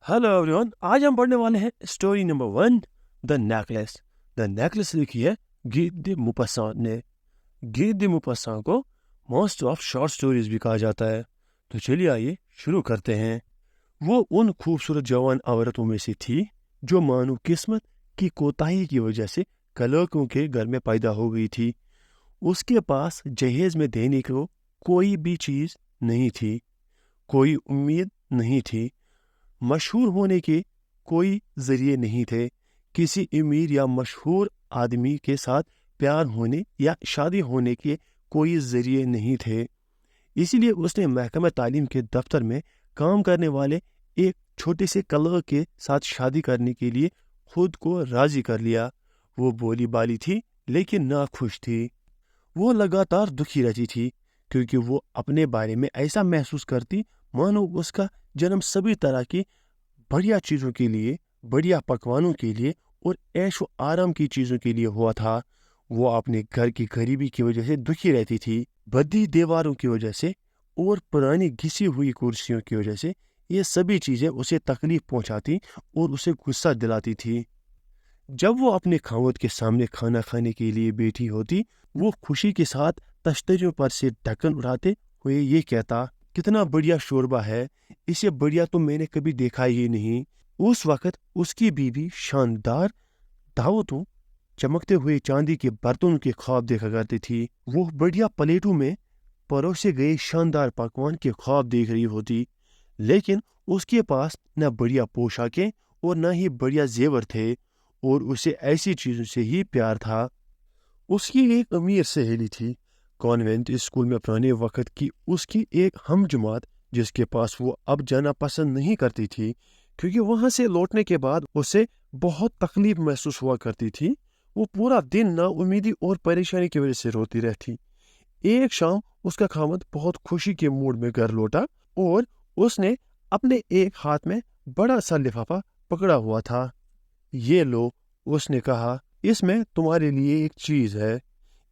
Hello everyone, आज हम पढ़ने वाले हैं story number 1, the necklace. The necklace लिखी है गीत द मुपस्सान ने। गीत द मुपस्सान को मोस्ट ऑफ शॉर्ट स्टोरीज भी कहा जाता है। तो चलिए आइए शुरू करते हैं। वो उन खूबसूरत जवान औरतों में से थी जो मानो किस्मत की कोताही की वजह से कलरकों के घर में पैदा हो गई थी। उसके पास जहेज में देने को कोई भी चीज़ नहीं थी, कोई उम्मीद नहीं थी, मशहूर होने के कोई ज़रिए नहीं थे, किसी अमीर या मशहूर आदमी के साथ प्यार होने या शादी होने के कोई ज़रिए नहीं थे। इसीलिए उसने महकमा तालीम के दफ्तर में काम करने वाले एक छोटे से क्लर्क के साथ शादी करने के लिए खुद को राज़ी कर लिया। वो बोली बाली थी लेकिन नाखुश थी। वो लगातार दुखी रहती थी क्योंकि वो अपने बारे में ऐसा महसूस करती मानो उसका जन्म सभी तरह की बढ़िया चीज़ों के लिए, बढ़िया पकवानों के लिए और ऐश व आराम की चीज़ों के लिए हुआ था। वो अपने घर की गरीबी की वजह से दुखी रहती थी, बदी दीवारों की वजह से और पुरानी घिसी हुई कुर्सियों की वजह से। ये सभी चीज़ें उसे तकलीफ पहुंचाती और उसे गुस्सा दिलाती थी। जब वो अपने खावत के सामने खाना खाने के लिए बैठी होती, वो खुशी के साथ तश्तरियों पर से ढक्कन उठाते हुए ये कहता, कितना बढ़िया शोरबा है, इसे बढ़िया तो मैंने कभी देखा ही नहीं। उस वक्त उसकी बीवी शानदार दावतों, चमकते हुए चांदी के बर्तनों के ख्वाब देखा करती थी। वो बढ़िया प्लेटों में परोसे गए शानदार पकवान के ख्वाब देख रही होती, लेकिन उसके पास न बढ़िया पोशाकें और न ही बढ़िया जेवर थे, और उसे ऐसी चीज़ों से ही प्यार था। उसकी एक अमीर सहेली थी, कॉन्वेंट स्कूल में पुराने वक्त की उसकी एक हमजमात, जिसके पास वो अब जाना पसंद नहीं करती थी क्योंकि वहाँ से लौटने के बाद उसे बहुत तकलीफ महसूस हुआ करती थी। वो पूरा दिन नाउम्मीदी और परेशानी की वजह से रोती रहती। एक शाम उसका खामद बहुत खुशी के मूड में घर लौटा और उसने अपने एक हाथ में बड़ा सा लिफाफा पकड़ा हुआ था। ये लो, उसने कहा, इसमें तुम्हारे लिए एक चीज़ है।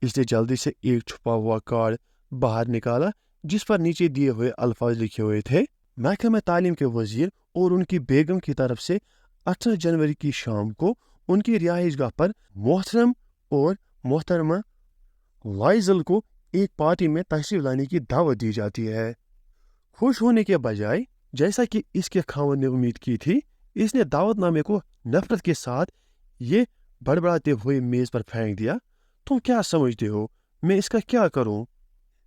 इसने जल्दी से एक छुपा हुआ कार्ड बाहर निकाला जिस पर नीचे दिए हुए अल्फाज लिखे हुए थे, महकमा तालीम के वजीर और उनकी बेगम की तरफ से 18 जनवरी की शाम को उनकी रिहाइशगाह पर मोहतरम और मोहतरमा लाइजल को एक पार्टी में तशरीफ लाने की दावत दी जाती है। खुश होने के बजाय, जैसा कि इसके खावंद ने उम्मीद की थी, इसने दावतनामे को नफरत के साथ ये बड़बड़ाते हुए मेज पर फेंक दिया। तुम क्या समझते हो, मैं इसका क्या करूं?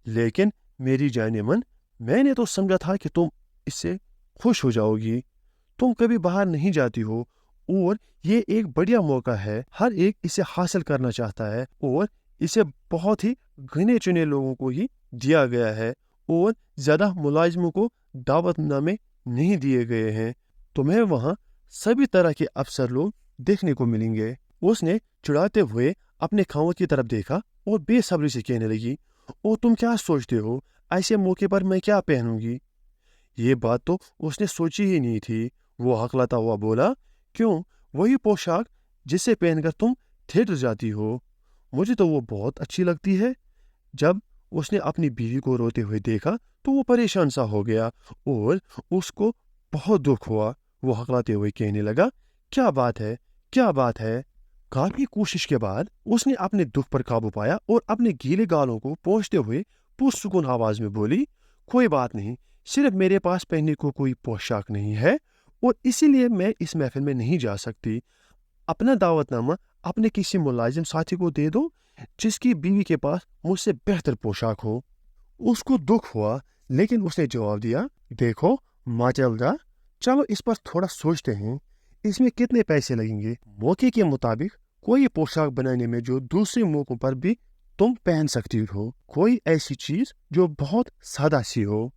लेकिन मेरी जाने मन, मैंने तो समझा था कि तुम इससे खुश हो जाओगी। तुम कभी बाहर नहीं जाती हो और ये एक बढ़िया मौका है। हर एक इसे हासिल करना चाहता है और इसे बहुत ही गिने चुने लोगों को ही दिया गया है और ज़्यादा मुलाजिमों को दावतनामे नहीं दिए गए हैं। तुम्हें वहाँ सभी तरह के अफसर लोग देखने को मिलेंगे। उसने चिढ़ाते हुए अपने खावत की तरफ देखा और बेसब्री से कहने लगी, ओ तुम क्या सोचते हो, ऐसे मौके पर मैं क्या पहनूंगी? ये बात तो उसने सोची ही नहीं थी। वो हकलाता हुआ बोला, क्यों, वही पोशाक जिसे पहनकर तुम थिएटर जाती हो। मुझे तो वो बहुत अच्छी लगती है। जब उसने अपनी बीवी को रोते हुए देखा तो वो परेशान सा हो गया और उसको बहुत दुख हुआ। वो हकलाते हुए कहने लगा, क्या बात है, क्या बात है? काफी कोशिश के बाद उसने अपने दुख पर काबू पाया और अपने गीले गालों को पोंछते हुए पुरसुकून आवाज में बोली, कोई बात नहीं, सिर्फ मेरे पास पहनने को कोई पोशाक नहीं है और इसीलिए मैं इस महफिल में नहीं जा सकती। अपना दावतनामा अपने किसी मुलाजिम साथी को दे दो जिसकी बीवी के पास मुझसे बेहतर पोशाक हो। उसको दुख हुआ, लेकिन उसने जवाब दिया, देखो माचलदा, चलो इस पर थोड़ा सोचते हैं। इसमें कितने पैसे लगेंगे? मौके के मुताबिक कोई पोशाक बनाने में जो दूसरे मौकों पर भी तुम पहन सकती हो, कोई ऐसी चीज जो बहुत सादा सी हो।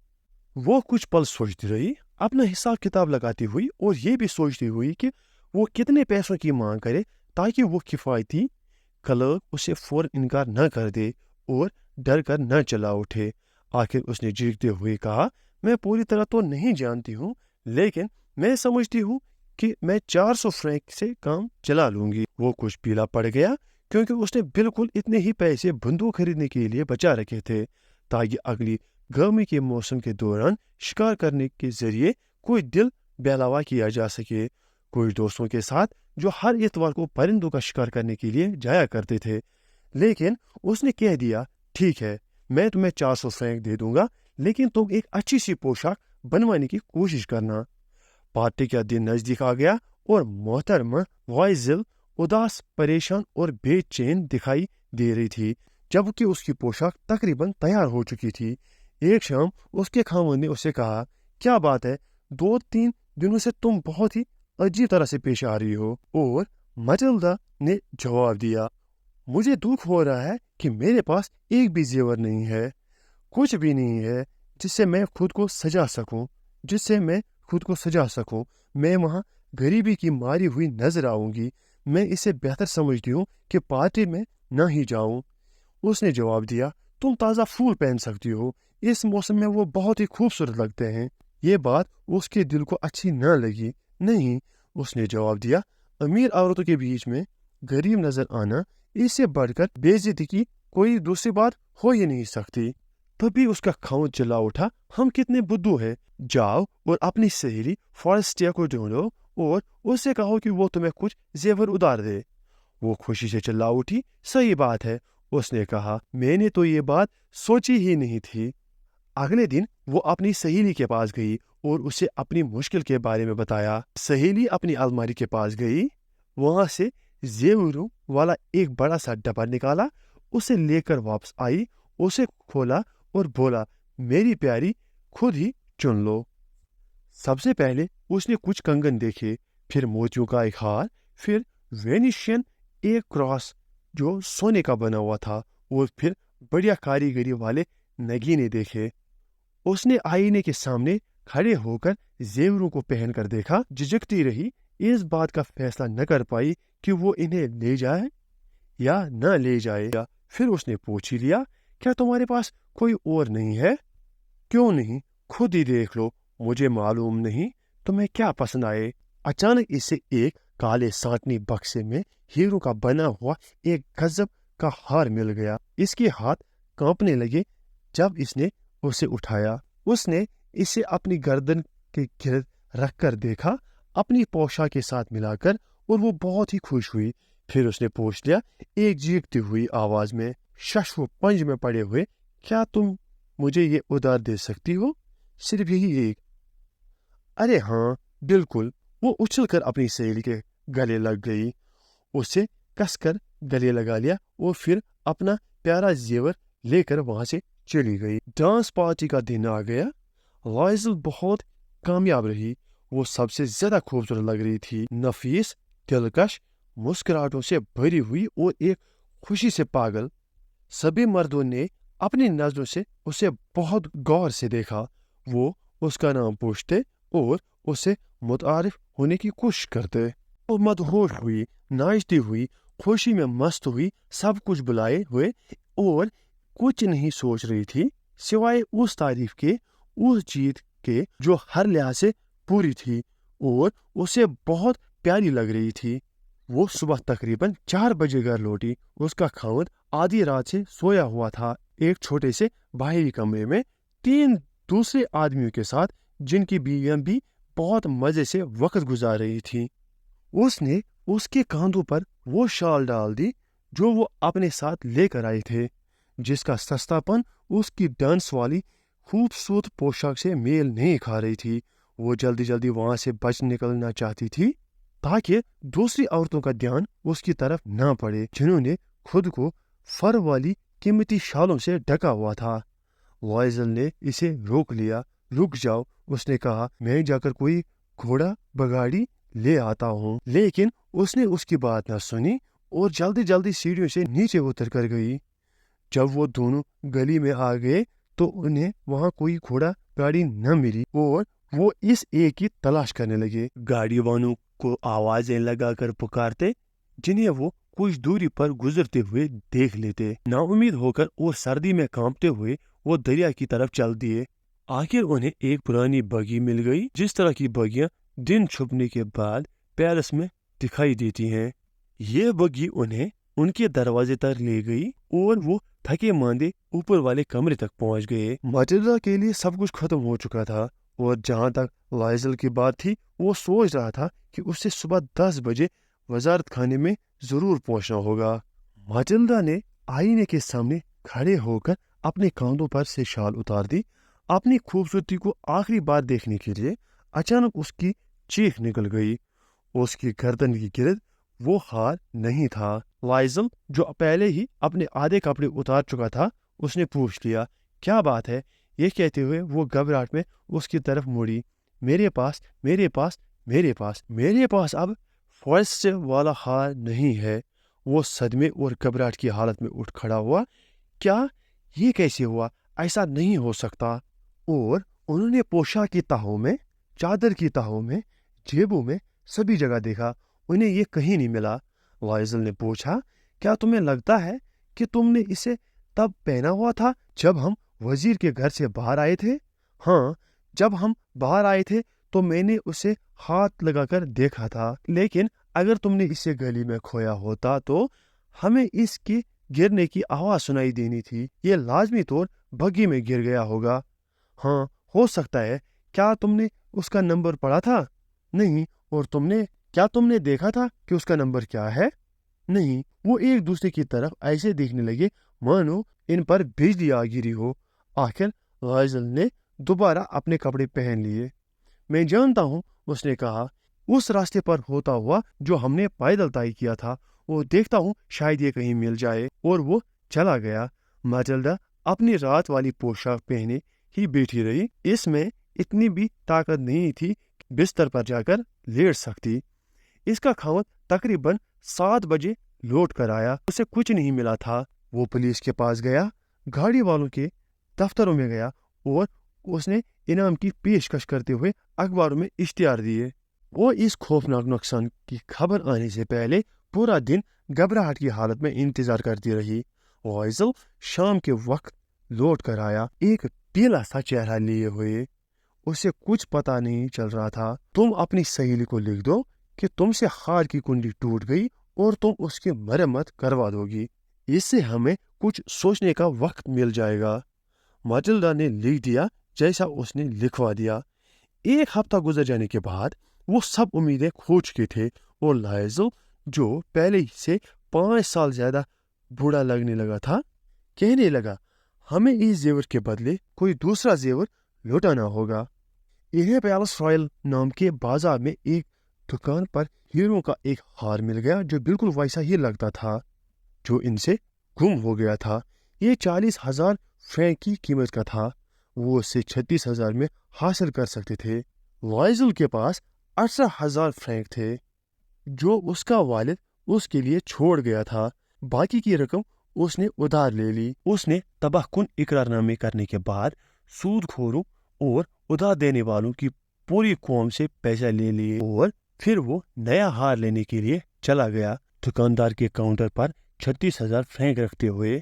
वो कुछ पल सोचती रही, अपना हिसाब किताब लगाती हुई और ये भी सोचती हुई कि वो कितने पैसों की मांग करे ताकि वो किफायती क्लर्क उसे फौरन इनकार न कर दे और डर कर न चला उठे। आखिर उसने झिझकते हुए कहा, मैं पूरी तरह तो नहीं जानती हूँ, लेकिन मैं समझती हूँ कि मैं 400 फ्रैंक से काम चला लूंगी। वो कुछ पीला पड़ गया क्योंकि उसने बिल्कुल इतने ही पैसे बंदूक खरीदने के लिए बचा रखे थे ताकि अगली गर्मी के मौसम के दौरान शिकार करने के जरिए कोई दिल बहलावा किया जा सके। कुछ दोस्तों के साथ जो हर इतवार को परिंदों का शिकार करने के लिए जाया करते थे, लेकिन उसने कह दिया, ठीक है, मैं तुम्हें 400 फ्रैंक दे दूंगा, लेकिन तुम एक अच्छी सी पोशाक बनवाने की कोशिश करना। पार्टी का दिन नजदीक आ गया और मोहतरमा वाइजिल उदास, परेशान और बेचैन दिखाई दे रही थी, जबकि उसकी पोशाक तकरीबन तैयार हो चुकी थी। एक शाम उसके खामोद ने उसे कहा, क्या बात है, 2-3 दिनों से तुम बहुत ही अजीब तरह से पेश आ रही हो। और मटिल्डा ने जवाब दिया, मुझे दुख हो रहा है कि मेरे पास एक भी जेवर नहीं है, कुछ भी नहीं है जिससे मैं खुद को सजा सकूं। मैं वहाँ गरीबी की मारी हुई नजर आऊंगी। मैं इसे बेहतर समझती हूँ कि पार्टी में न ही जाऊं। उसने जवाब दिया, तुम ताज़ा फूल पहन सकती हो, इस मौसम में वो बहुत ही खूबसूरत लगते हैं। ये बात उसके दिल को अच्छी न लगी। नहीं, उसने जवाब दिया, अमीर औरतों के बीच में गरीब नजर आना, इससे बढ़कर बेइज्जती की कोई दूसरी बात हो ही नहीं सकती। तभी उसका खामोद चिल्ला उठा, हम कितने बुद्धू हैं। जाओ और अपनी सहेली फॉरेस्टिया को ढूंढो और उससे कहो कि वो तुम्हें कुछ जेवर उधार दे। वो खुशी से चिल्ला उठी, सही बात है। उसने कहा, मैंने तो ये बात सोची ही नहीं थी। अगले दिन वो अपनी सहेली के पास गई और उसे अपनी मुश्किल के बारे में बताया। सहेली अपनी अलमारी के पास गई, वहां से जेवरों वाला एक बड़ा सा डब्बा निकाला, उसे लेकर वापस आई, उसे खोला और बोला, मेरी प्यारी, खुद ही चुन लो। सबसे पहले उसने कुछ कंगन देखे, फिर मोतियों का एक हार, फिर वेनिशियन एक क्रॉस जो सोने का बना हुआ था, और फिर बढ़िया कारीगरी वाले नगीने देखे। उसने आईने के सामने खड़े होकर जेवरों को पहनकर देखा, झिझकती रही, इस बात का फैसला न कर पाई कि वो इन्हें ले जाए या न ले जाए। फिर उसने पूछ ही लिया, क्या तुम्हारे पास कोई और नहीं है? क्यों नहीं, खुद ही देख लो, मुझे मालूम नहीं तुम्हें क्या पसंद आए। अचानक इसे एक काले साटनी बक्से में हीरो का बना हुआ एक गजब का हार मिल गया। इसके हाथ कांपने लगे जब इसने उसे उठाया। उसने इसे अपनी गर्दन के गिर्द रखकर देखा, अपनी पोशाक के साथ मिलाकर, और वो बहुत ही खुश हुई। फिर उसने पूछ लिया एक चीखती हुई आवाज में, शशु पंज में पड़े हुए, क्या तुम मुझे ये उधार दे सकती हो? सिर्फ यही एक। अरे हाँ, बिल्कुल। वो उछलकर अपनी सहेली के गले लग गई, उसे कसकर गले लगा लिया और फिर अपना प्यारा जेवर लेकर वहां से चली गई। डांस पार्टी का दिन आ गया। वाइजल बहुत कामयाब रही। वो सबसे ज्यादा खूबसूरत लग रही थी, नफीस, दिलकश, मुस्कुराहटों से भरी हुई और एक खुशी से पागल। सभी मर्दों ने अपनी नजरों से उसे बहुत गौर से देखा। वो उसका नाम पूछते और उसे मुतारिफ होने की कोशिश करते। वो मदहोश हुई, नाचती हुई, खुशी में मस्त हुई, सब कुछ बुलाए हुए, और कुछ नहीं सोच रही थी सिवाय उस तारीफ के, उस जीत के जो हर लिहाज से पूरी थी और उसे बहुत प्यारी लग रही थी। वो सुबह तकरीबन 4 बजे घर लौटी। उसका खामद आधी रात से सोया हुआ था, एक छोटे से बाहरी कमरे में 3 दूसरे आदमियों के साथ, जिनकी बीवियां भी बहुत मजे से वक्त गुजार रही थी। उसने उसके कांधों पर वो शाल डाल दी जो वो अपने साथ लेकर आए थे, जिसका सस्तापन उसकी डांस वाली खूबसूरत पोशाक से मेल नहीं खा रही थी। वो जल्दी जल्दी वहां से बच निकलना चाहती थी ताकि दूसरी औरतों का ध्यान उसकी तरफ न पड़े, जिन्होंने खुद को फर वाली कीमती शालों से ढका हुआ था। वाइजल ने इसे रोक लिया। रुक जाओ, उसने कहा, मैं जाकर कोई घोड़ा बगाड़ी ले आता हूँ। लेकिन उसने उसकी बात न सुनी और जल्दी जल्दी सीढ़ियों से नीचे उतर कर गई। जब वो दोनों गली में आ गए तो उन्हें वहां कोई घोड़ा गाड़ी न मिली और वो इस एक की तलाश करने लगे। गाड़ी वालों को आवाजें लगाकर पुकारते, जिन्हें वो कुछ दूरी पर गुजरते हुए देख लेते। नाउम्मीद होकर और सर्दी में कांपते हुए वो दरिया की तरफ चल दिए। आखिर उन्हें एक पुरानी बगी मिल गई, जिस तरह की बगियां दिन छुपने के बाद पेरिस में दिखाई देती हैं। ये बगी उन्हें उनके दरवाजे तक ले गई और वो थके मांदे ऊपर वाले कमरे तक पहुंच गए। मटिल्डा के लिए सब कुछ खत्म हो चुका था। اور جہاں تک لائزل کی بات تھی وہ سوچ رہا تھا کہ اسے صبح 10 بجے وزارت خانے میں ضرور پہنچنا ہوگا۔ ماٹلڈا نے آئینے کے سامنے کھڑے ہو کر اپنے کاندھوں پر سے شال اتار دی۔ اپنی خوبصورتی کو آخری بار دیکھنے کے لیے اچانک اس کی چیخ نکل گئی۔ اس کی گردن کی گرد وہ ہار نہیں تھا۔ لائزل جو پہلے ہی اپنے آدھے کپڑے اتار چکا تھا اس نے پوچھ لیا، کیا بات ہے؟ یہ کہتے ہوئے وہ گھبراہٹ میں اس کی طرف مڑی۔ میرے پاس اب فورسٹ والا ہار نہیں ہے۔ وہ صدمے اور گھبراہٹ کی حالت میں اٹھ کھڑا ہوا۔ کیا؟ یہ کیسے ہوا؟ ایسا نہیں ہو سکتا۔ اور انہوں نے پوشاک کی تہوں میں، چادر کی تہوں میں، جیبوں میں، سبھی جگہ دیکھا، انہیں یہ کہیں نہیں ملا۔ لائزل نے پوچھا، کیا تمہیں لگتا ہے کہ تم نے اسے تب پہنا ہوا تھا جب ہم وزیر کے گھر سے باہر آئے تھے؟ ہاں، جب ہم باہر آئے تھے تو میں نے اسے ہاتھ لگا کر دیکھا تھا، لیکن اگر تم نے اسے گلی میں کھویا ہوتا تو ہمیں اس کے گرنے کی آواز سنائی دینی تھی۔ یہ لازمی طور بگی میں گر گیا ہوگا۔ ہاں، ہو سکتا ہے۔ کیا تم نے اس کا نمبر پڑھا تھا؟ نہیں۔ اور کیا تم نے دیکھا تھا کہ اس کا نمبر کیا ہے؟ نہیں۔ وہ ایک دوسرے کی طرف ایسے دیکھنے لگے مانو ان پر بجلی آ گری ہو۔ آخر لائزل نے دوبارہ اپنے کپڑے پہن لیے۔ میں جانتا ہوں، اس نے کہا، اس راستے پر ہوتا ہوا جو ہم نے پیدل طے کیا تھا، وہ دیکھتا ہوں شاید یہ کہیں مل جائے۔ اور وہ چلا گیا۔ ماٹلڈا اپنی رات والی پوشاک پہنے ہی بیٹھی رہی۔ اس میں اتنی بھی طاقت نہیں تھی کہ بستر پر جا کر لیٹ سکتی۔ اس کا خاوند تقریباً 7 بجے لوٹ کر آیا۔ اسے کچھ نہیں ملا تھا۔ وہ پولیس کے پاس گیا، گاڑی والوں کے دفتروں میں گیا اور اس نے انعام کی پیشکش کرتے ہوئے اخباروں میں اشتہار دیے۔ وہ اس خوفناک نقصان کی خبر آنے سے پہلے پورا دن گھبراہٹ کی حالت میں انتظار کرتی رہی۔ لائزل شام کے وقت لوٹ کر آیا، ایک پیلا سا چہرہ لیے ہوئے۔ اسے کچھ پتا نہیں چل رہا تھا۔ تم اپنی سہیلی کو لکھ دو کہ تم سے ہار کی کنڈی ٹوٹ گئی اور تم اس کی مرمت کروا دو گی۔ اس سے ہمیں کچھ سوچنے کا وقت مل جائے گا۔ ماٹلڈا نے لکھ دیا جیسا اس نے لکھوا دیا۔ ایک ہفتہ گزر جانے کے بعد وہ سب امیدیں کھو چکے تھے اور لائزل جو پہلے سے 5 سال زیادہ بوڑھا لگنے لگا تھا کہنے لگا، ہمیں اس زیور کے بدلے کوئی دوسرا زیور لوٹانا ہوگا۔ انہیں پیلس رائل نام کے بازار میں ایک دکان پر ہیروں کا ایک ہار مل گیا جو بالکل ویسا ہی لگتا تھا جو ان سے گم ہو گیا تھا۔ یہ 40,000 فرینک کی قیمت کا تھا۔ وہ اسے 36,000 میں حاصل کر سکتے تھے۔ لائزل کے پاس 18,000 فرینک تھے جو اس کا والد اس کے لیے چھوڑ گیا تھا۔ باقی کی رقم اس نے ادھار لے لی۔ اس نے تباہ کن اقرار نامے کرنے کے بعد سود خوروں اور ادھار دینے والوں کی پوری قوم سے پیسے لے لیے اور پھر وہ نیا ہار لینے کے لیے چلا گیا، دکاندار کے کاؤنٹر پر 36,000 فرینک رکھتے ہوئے۔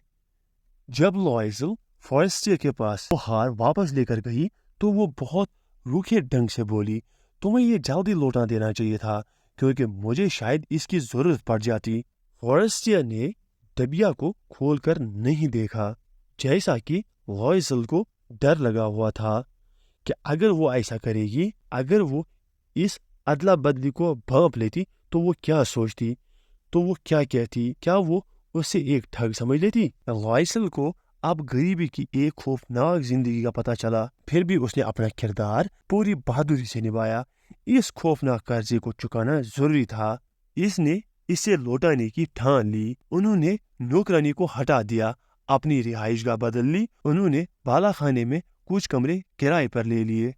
جب لائزل فورسٹر کے پاس وہ ہار واپس لے کر گئی تو وہ بہت روکھے ڈھنگ سے بولی، تمہیں یہ جلدی لوٹا دینا چاہیے تھا کیونکہ مجھے شاید اس کی ضرورت پڑ جاتی۔ فورسٹر نے ڈبیا کو کھول کر نہیں دیکھا، جیسا کہ لائزل کو ڈر لگا ہوا تھا کہ اگر وہ ایسا کرے گی، اگر وہ اس ادلا بدلی کو بھانپ لیتی تو وہ کیا سوچتی، تو وہ کیا کہتی، کیا وہ اسے ایک ٹھگ سمجھ لیتی؟ لائزل کو اب غریبی کی ایک خوفناک زندگی کا پتہ چلا، پھر بھی اس نے اپنا کردار پوری بہادری سے نبھایا۔ اس خوفناک قرضے کو چکانا ضروری تھا۔ اس نے اسے لوٹانے کی ٹھان لی۔ انہوں نے نوکرانی کو ہٹا دیا، اپنی رہائش گاہ بدل لی۔ انہوں نے بالا خانے میں کچھ کمرے کرائے پر لے لیے۔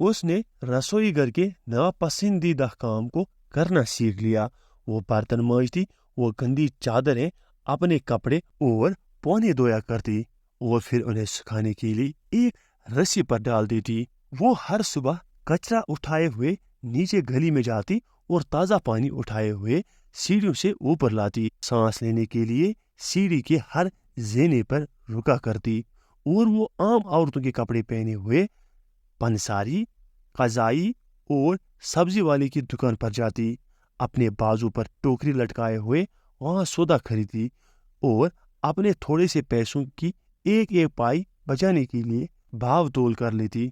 اس نے رسوئی گھر کے ناپسندیدہ کام کو کرنا سیکھ لیا۔ وہ برتن مانجتی، وہ گندی چادریں اپنے کپڑے اور پونے دھویا کرتی اور پھر انہیں سکھانے کے لیے ایک رسی پر ڈال دیتی۔ وہ ہر صبح کچرا اٹھائے ہوئے نیچے گلی میں جاتی اور تازہ پانی اٹھائے ہوئے سیڑھیوں سے اوپر لاتی۔ سانس لینے کے لیے سیڑھی کے ہر زینے پر رکا کرتی اور وہ عام عورتوں کے کپڑے پہنے ہوئے پنساری، قضائی اور سبزی والے کی دکان پر جاتی، اپنے بازو پر ٹوکری لٹکائے ہوئے وہاں سودا خریدتی اور اپنے تھوڑے سے پیسوں کی ایک ایک پائی بچانے کے لیے بھاو تول کر لیتی۔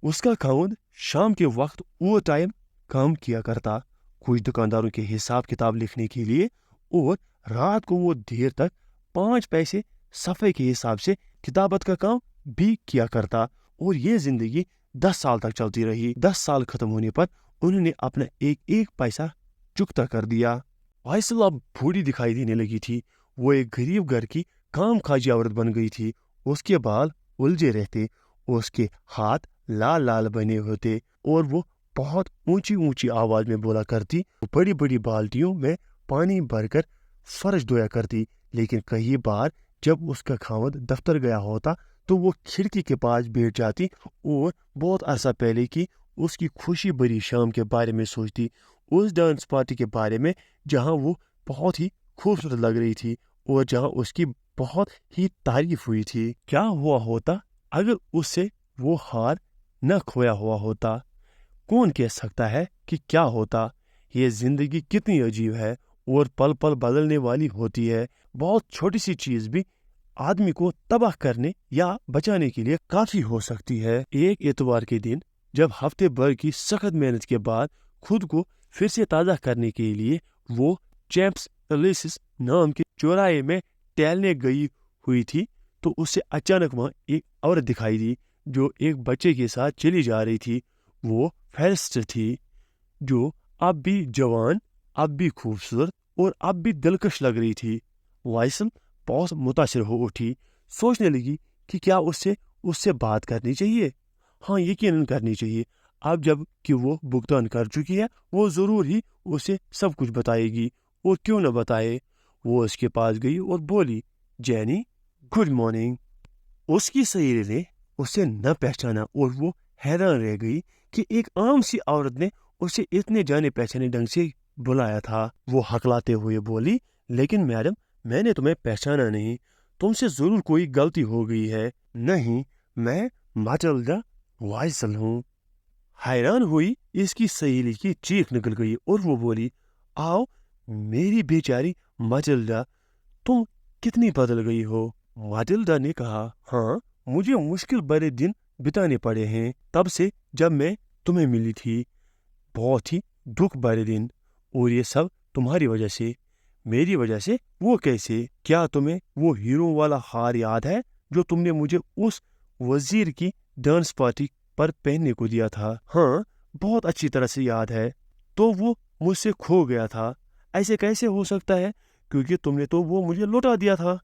उसका खाउंद शाम के वक्त ओवर टाइम काम किया करता कुछ दुकानदारों के हिसाब किताब लिखने के लिए, और रात को वो देर तक 5 पैसे सफ़े के हिसाब से किताबत का काम भी किया करता। और ये जिंदगी 10 साल तक चलती रही। 10 साल खत्म होने पर उन्होंने अपना एक एक पैसा चुकता कर दिया। फाइसल अब बूढ़ी दिखाई देने लगी थी। वो एक गरीब घर की काम काजी औरत बन गई थी। उसके बाल उलझे रहते, उसके हाथ लाल लाल बने होते, और वो बहुत ऊंची ऊंची आवाज में बोला करती। बड़ी बड़ी बाल्टियों में पानी भरकर फर्श धोया करती। लेकिन कई बार जब उसका खावत दफ्तर गया होता तो वो खिड़की के पास बैठ जाती और बहुत अरसा पहले की उसकी खुशी भरी शाम के बारे में सोचती, उस डांस पार्टी के बारे में जहां वो बहुत ही खूबसूरत लग रही थी और जहां उसकी बहुत ही तारीफ हुई थी। क्या हुआ होता अगर उससे वो हार न खोया हुआ होता? कौन कह सकता है कि क्या होता? ये जिंदगी कितनी अजीब है और पल पल बदलने वाली होती है। बहुत छोटी सी चीज भी आदमी को तबाह करने या बचाने के लिए काफी हो सकती है। एक इतवार के दिन जब हफ्ते भर की सख्त मेहनत के बाद खुद को फिर से ताज़ा करने के लिए वो चैम्प्स एलिसिस नाम के चौराहे में टहलने गई हुई थी, तो उससे अचानक वहाँ एक औरत दिखाई दी जो एक बच्चे के साथ चली जा रही थी। वो फेरिस्ट थी, जो अब भी जवान, अब भी खूबसूरत और अब भी दिलकश लग रही थी। वाइसल बहुत मुतासिर हो उठी, सोचने लगी कि क्या उससे बात करनी चाहिए। हाँ, यकीनन करनी चाहिए। अब जब कि वो भुगतान कर चुकी है, वो ज़रूर ही उसे सब कुछ बताएगी, और क्यों न बताए। वो उसके पास गई और बोली, जैनी, गुड मॉर्निंग। उसकी सहेली ने उसे न पहचाना और वो हैरान रह गई कि एक आम सी औरत ने उसे इतने जाने पहचाने ढंग से बुलाया था। वो हकलाते हुए बोली, लेकिन मैडम, मैंने तुम्हें पहचाना नहीं, तुमसे जरूर कोई गलती हो गई है। नहीं, मैं माटिल्डा वाइसल हूँ। हैरान हुई इसकी सहेली की चीख निकल गई और वो बोली, आओ मेरी बेचारी माटिल्डा, तुम कितनी बदल गई हो। माटिल्डा ने कहा, हाँ, मुझे मुश्किल भरे दिन बिताने पड़े हैं तब से जब मैं तुम्हें मिली थी। बहुत ही दुख भरे दिन, और ये सब तुम्हारी वजह से। मेरी वजह से? वो कैसे? क्या तुम्हें वो हीरो वाला हार याद है जो तुमने मुझे उस वजीर की डांस पार्टी पर पहनने को दिया था? हाँ, बहुत अच्छी तरह से याद है। तो वो मुझसे खो गया था। ऐसे कैसे हो सकता है? क्योंकि तुमने तो वो मुझे लौटा दिया था।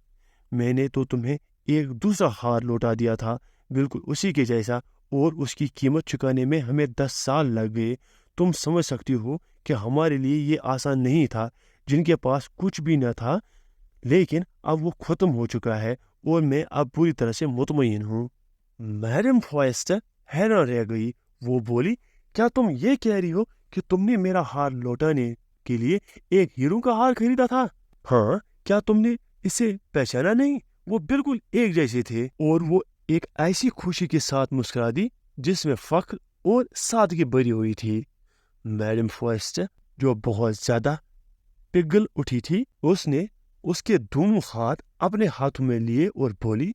मैंने तो तुम्हें एक दूसरा हार लौटा दिया था, बिल्कुल उसी के जैसा, और उसकी कीमत चुकाने में हमें 10 साल लग गए। तुम समझ सकती हो कि हमारे लिए ये आसान नहीं था, जिनके पास कुछ भी न था, लेकिन अब वो ख़त्म हो चुका है और मैं अब पूरी तरह से मुतमईन हूँ। मैडम फॉरेस्टर हैरान रह गई। वो बोली, क्या तुम ये कह रही हो कि तुमने मेरा हार लौटाने के लिए एक हीरो का हार खरीदा था? हाँ, क्या तुमने इसे पहचाना नहीं? वो बिल्कुल एक जैसे थे। और वो एक ऐसी खुशी के साथ मुस्कुरा दी जिसमें फख्र और सादगी भरी हुई थी। मैडम फॉरेस्टर, जो बहुत ज्यादा पिघल उठी थी, उसने उसके दोनों हाथ अपने हाथों में लिए और बोली,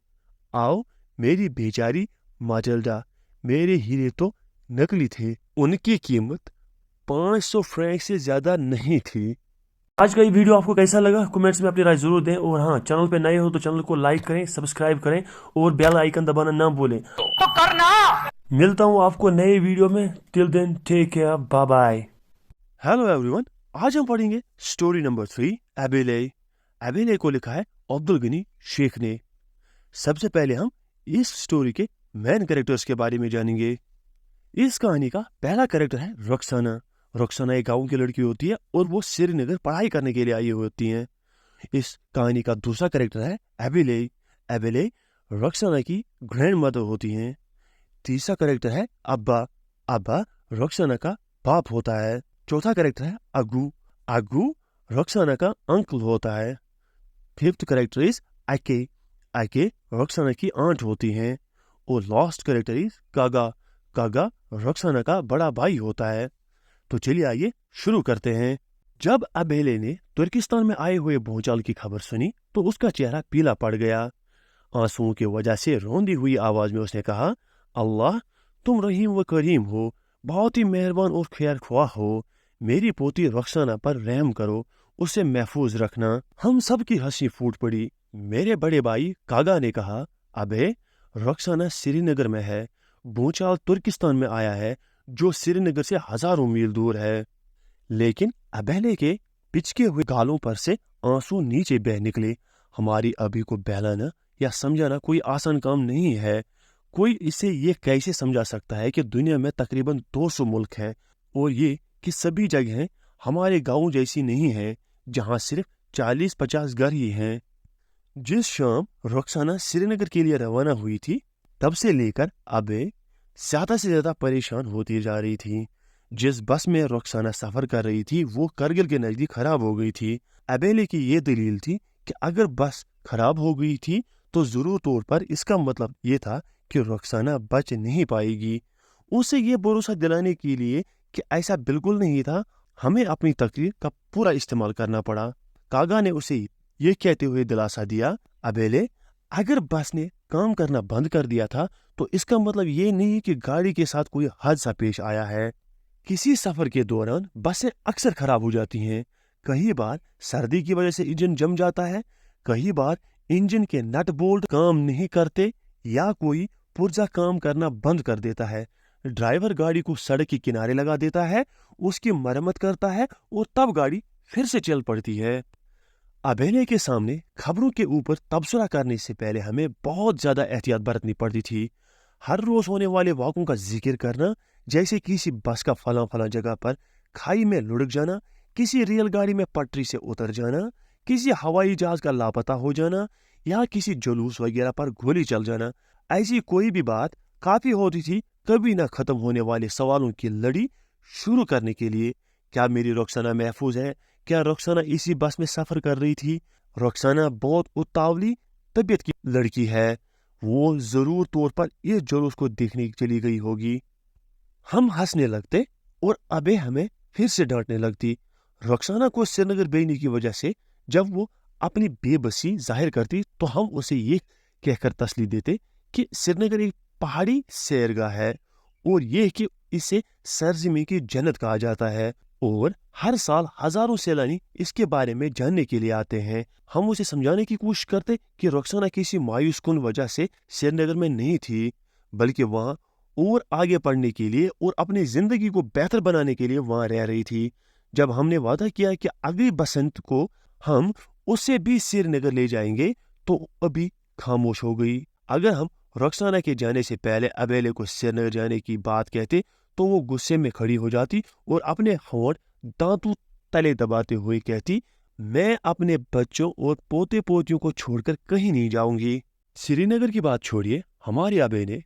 आओ मेरी बेचारी माटिल्डा, मेरे हीरे तो नकली थे, उनकी कीमत 500 फ्रैंक से ज्यादा नहीं थी। आज का ये वीडियो आपको कैसा लगा कमेंट्स में अपनी राय जरूर दें, और हाँ, चैनल पे नए हो तो चैनल को लाइक करें, सब्सक्राइब करें और बेल आइकन दबाना ना भूलें। तो करना। मिलता हूँ आपको नए वीडियो में। Till then take care, bye bye. Hello everyone, आज हम पढ़ेंगे स्टोरी नंबर 3, एबेले। एबेले को लिखा है अब्दुल गनी शेख ने। सबसे पहले हम इस स्टोरी के मेन कैरेक्टर्स के बारे में जानेंगे। इस कहानी का पहला कैरेक्टर है रक्साना। रक्साना एक गांव की लड़की होती है और वो श्रीनगर पढ़ाई करने के लिए आई होती हैं। इस कहानी का दूसरा कैरेक्टर है एबेले। एबेले रक्साना की ग्रैंड मदर होती हैं। तीसरा कैरेक्टर है अब्बा। अब्बा रक्साना का बाप होता है। चौथा कैरेक्टर है अगू। अगू रक्साना का अंकल होता है। फिफ्थ कैरेक्टर इज आके। आके रक्साना की आंट होती हैं। और लास्ट कैरेक्टर इज कागा। कागा रक्साना का बड़ा भाई होता है। तो चलिए आइए शुरू करते हैं। जब एबेले ने तुर्किस्तान में आए हुए भूचाल की खबर सुनी तो उसका चेहरा पीला पड़ गया। आंसुओं की वजह से रोंदी हुई आवाज में उसने कहा, अल्लाह, तुम रहीम व करीम हो, बहुत ही मेहरबान और खैर ख्वाह हो। मेरी पोती रक्साना पर रहम करो, उसे महफूज रखना। हम सब की हंसी फूट पड़ी। मेरे बड़े भाई कागा ने कहा, अबे रक्साना श्रीनगर में है, भूचाल तुर्किस्तान में आया है, जो श्रीनगर से हजारों मील दूर है। लेकिन अबेले के पिचके हुए गालों पर से आंसू नीचे बह निकले। हमारी अभी को बहलाना या समझाना कोई आसान काम नहीं है। कोई इसे ये कैसे समझा सकता है कि दुनिया में तकरीबन 200 मुल्क हैं और ये कि सभी जगहें हमारे गांव जैसी नहीं हैं, जहां सिर्फ 40-50 घर ही हैं। जिस शाम रक्साना श्रीनगर के लिए रवाना हुई थी, तब से लेकर अबे ज्यादा से ज्यादा परेशान होती जा रही थी। जिस बस में रक्साना सफर कर रही थी वो करगिल के नजदीक खराब हो गई थी। अबेले की ये दलील थी कि अगर बस खराब हो गई थी तो जरूर तौर पर इसका मतलब ये था कि रक्साना बच नहीं पाएगी। उसे ये भरोसा दिलाने के लिए कि ऐसा बिल्कुल नहीं था, हमें अपनी तकदीर का पूरा इस्तेमाल करना पड़ा। कागा ने उसे ये कहते हुए दिलासा दिया, अबेले अगर बस ने काम करना बंद कर दिया था तो इसका मतलब ये नहीं कि गाड़ी के साथ कोई हादसा पेश आया है। किसी सफर के दौरान बसें अक्सर खराब हो जाती हैं। कई बार सर्दी की वजह से इंजन जम जाता है, कई बार इंजन के नट बोल्ट काम नहीं करते या कोई पुर्जा काम करना बंद कर देता है। ड्राइवर गाड़ी को सड़क के किनारे लगा देता है, उसकी मरम्मत करता है और तब गाड़ी फिर से चल पड़ती है। अबेले के सामने खबरों के ऊपर तबसरा करने से पहले हमें बहुत ज्यादा एहतियात बरतनी पड़ती थी। हर रोज होने वाले वाक़ों का जिक्र करना, जैसे किसी बस का फला जगह पर खाई में लुढ़क जाना, किसी रेलगाड़ी में पटरी से उतर जाना, किसी हवाई जहाज का लापता हो जाना या किसी जुलूस वगैरह पर गोली चल जाना, ऐसी कोई भी बात काफी होती थी कभी ना खत्म होने वाले सवालों की लड़ी शुरू करने के लिए। क्या मेरी रक्साना महफूज है? क्या रक्साना इसी बस में सफर कर रही थी? रक्साना बहुत उतावली तबीयत की लड़की है, वो जरूर तौर पर इस जुलूस को देखने चली गई होगी। हम हंसने लगते और अबे हमें फिर से डांटने लगती। रक्साना को श्रीनगर भेजने की वजह से जब वो अपनी बेबसी जाहिर करती तो हम उसे ये कहकर तसली देते कि श्रीनगर एक पहाड़ी सैरगाह है और ये कि इसे सरजमी की जन्नत कहा जाता है और हर साल हजारों सैलानी इसके बारे में जानने के लिए आते हैं। हम उसे समझाने की कोशिश करते कि रक्साना किसी मायूस कुन वजह से श्रीनगर में नहीं थी, बल्कि वहाँ और आगे पढ़ने के लिए और अपनी जिंदगी को बेहतर बनाने के लिए वहाँ रह रही थी। जब हमने वादा किया कि अगली बसंत को हम उसे भी श्रीनगर ले जाएंगे तो अभी खामोश हो गई। अगर हम रक्साना के जाने से पहले अबेले को श्रीनगर जाने की बात कहते तो वो गुस्से में खड़ी हो जाती और अपने होंठ दांतों तले दबाते हुए कहती, मैं अपने बच्चों और पोते पोतियों को छोड़कर कहीं नहीं जाऊंगी। श्रीनगर की बात छोड़िए, हमारे अबे ने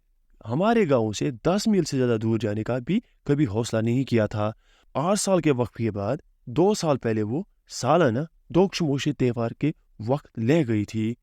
हमारे गांव से 10 मील से ज्यादा दूर जाने का भी कभी हौसला नहीं किया था। 8 साल के वक्त के बाद 2 साल पहले वो सालाना दोकशमोशी त्योहार के वक्त ले गई थी।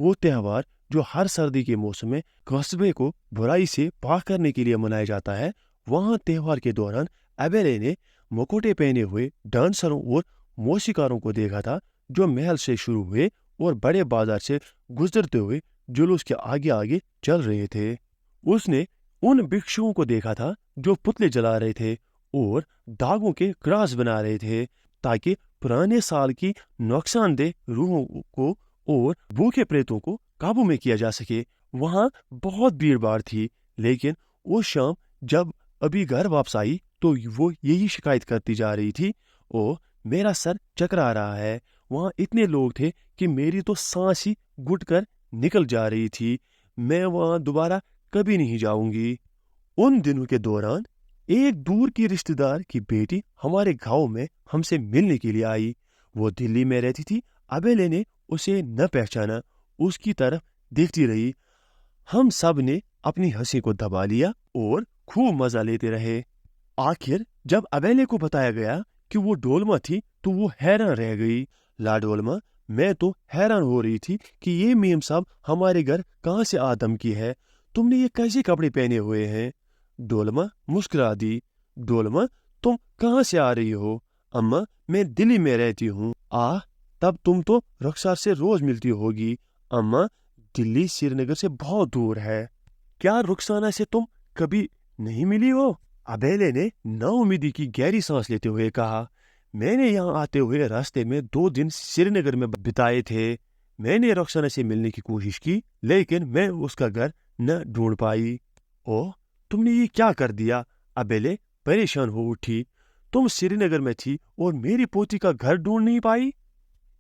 वो त्योहार जो हर सर्दी के मौसम में कस्बे को बुराई से पाक करने के लिए मनाया जाता है। वहाँ त्योहार के दौरान अबेले ने मुकुटे पहने हुए डांसरों और मौसीकारों को देखा था, जो महल से शुरू हुए और बड़े बाजार से गुजरते हुए जुलूस के आगे आगे चल रहे थे। उसने उन भिक्षुओं को देखा था जो पुतले जला रहे थे और दागों के क्रॉस बना रहे थे, ताकि पुराने साल की नुकसानदेह रूहों को और भूखे प्रेतों को काबू में किया जा सके। वहाँ बहुत भीड़ भाड़ थी, लेकिन उस शाम जब अभी घर वापस आई तो वो यही शिकायत करती जा रही थी, ओ मेरा सर चकरा रहा है। वहाँ इतने लोग थे कि मेरी तो सांस ही घुटकर निकल जा रही थी। मैं वहाँ दोबारा कभी नहीं जाऊंगी। उन दिनों के दौरान एक दूर की रिश्तेदार की बेटी हमारे गांव में हमसे मिलने के लिए आई। वो दिल्ली में रहती थी। अबेले ने उसे न पहचाना, उसकी तरफ देखती रही। हम सब ने अपनी हंसी को दबा लिया और खूब मजा लेते रहे। आखिर जब अबेले को बताया गया कि वो डोलमा थी तो वो हैरान रह गई। ला डोलमा, मैं तो हैरान हो रही थी कि ये मीम साहब हमारे घर कहाँ से आदम की है, तुमने ये कैसे कपड़े पहने हुए हैं? डोलमा मुस्कुरा दी। डोलमा, तुम कहाँ से आ रही हो? अम्मा, मैं दिल्ली में रहती हूँ। तब तुम तो रक्सार से रोज मिलती होगी। अम्मा, दिल्ली श्रीनगर से बहुत दूर है। क्या रुखसाना से तुम कभी نہیں ملی ہو؟ ابیلے نے نا امیدی کی گہری سانس لیتے ہوئے کہا، میں نے یہاں آتے ہوئے راستے میں 2 دن سری نگر میں بتائے تھے۔ میں نے رخسانہ سے ملنے کی کوشش کی لیکن میں اس کا گھر نہ ڈھونڈ پائی۔ اوہ، تم نے یہ کیا کر دیا؟ ابیلے پریشان ہو اٹھی۔ تم سری نگر میں تھی اور میری پوتی کا گھر ڈھونڈ نہیں پائی؟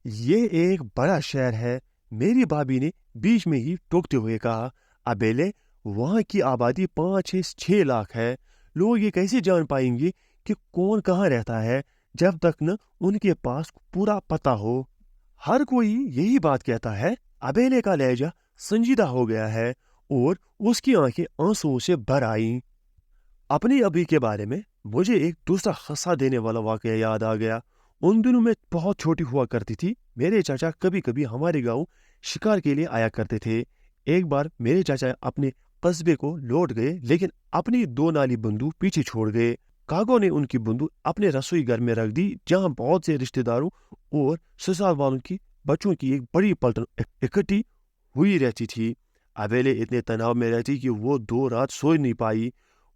یہ ایک بڑا شہر ہے، میری بھابھی نے بیچ میں ہی ٹوکتے ہوئے کہا۔ ابیلے، وہاں کی آبادی 5-6 لاکھ ہے۔ لوگ یہ کیسے جان پائیں گے کہ کون کہاں رہتا ہے جب تک نہ ان کے پاس پورا پتہ ہو؟ ہر کوئی یہی بات کہتا ہے۔ ابیلے کا لہجہ سنجیدہ ہو گیا ہے اور اس کی آنکھیں آنسوؤں سے بھر آئیں۔ اپنی ابھی کے بارے میں مجھے ایک دوسرا ہنسا دینے والا واقعہ یاد آ گیا۔ ان دنوں میں بہت چھوٹی ہوا کرتی تھی۔ میرے چاچا کبھی کبھی ہمارے گاؤں شکار کے لیے آیا کرتے تھے۔ ایک بار میرے چاچا اپنے قصبے کو لوٹ گئے لیکن اپنی 2 نالی بندوق پیچھے چھوڑ گئے۔ کاغوں نے ان کی بندوق اپنے رسوئی گھر میں رکھ دی جہاں بہت سے رشتہ داروں اور سسرال والوں کی بچوں کی ایک بڑی پلٹن اکٹھی ہوئی رہتی تھی۔ ابیلے اتنے تناؤ میں رہتی کہ وہ 2 رات سو نہیں پائی۔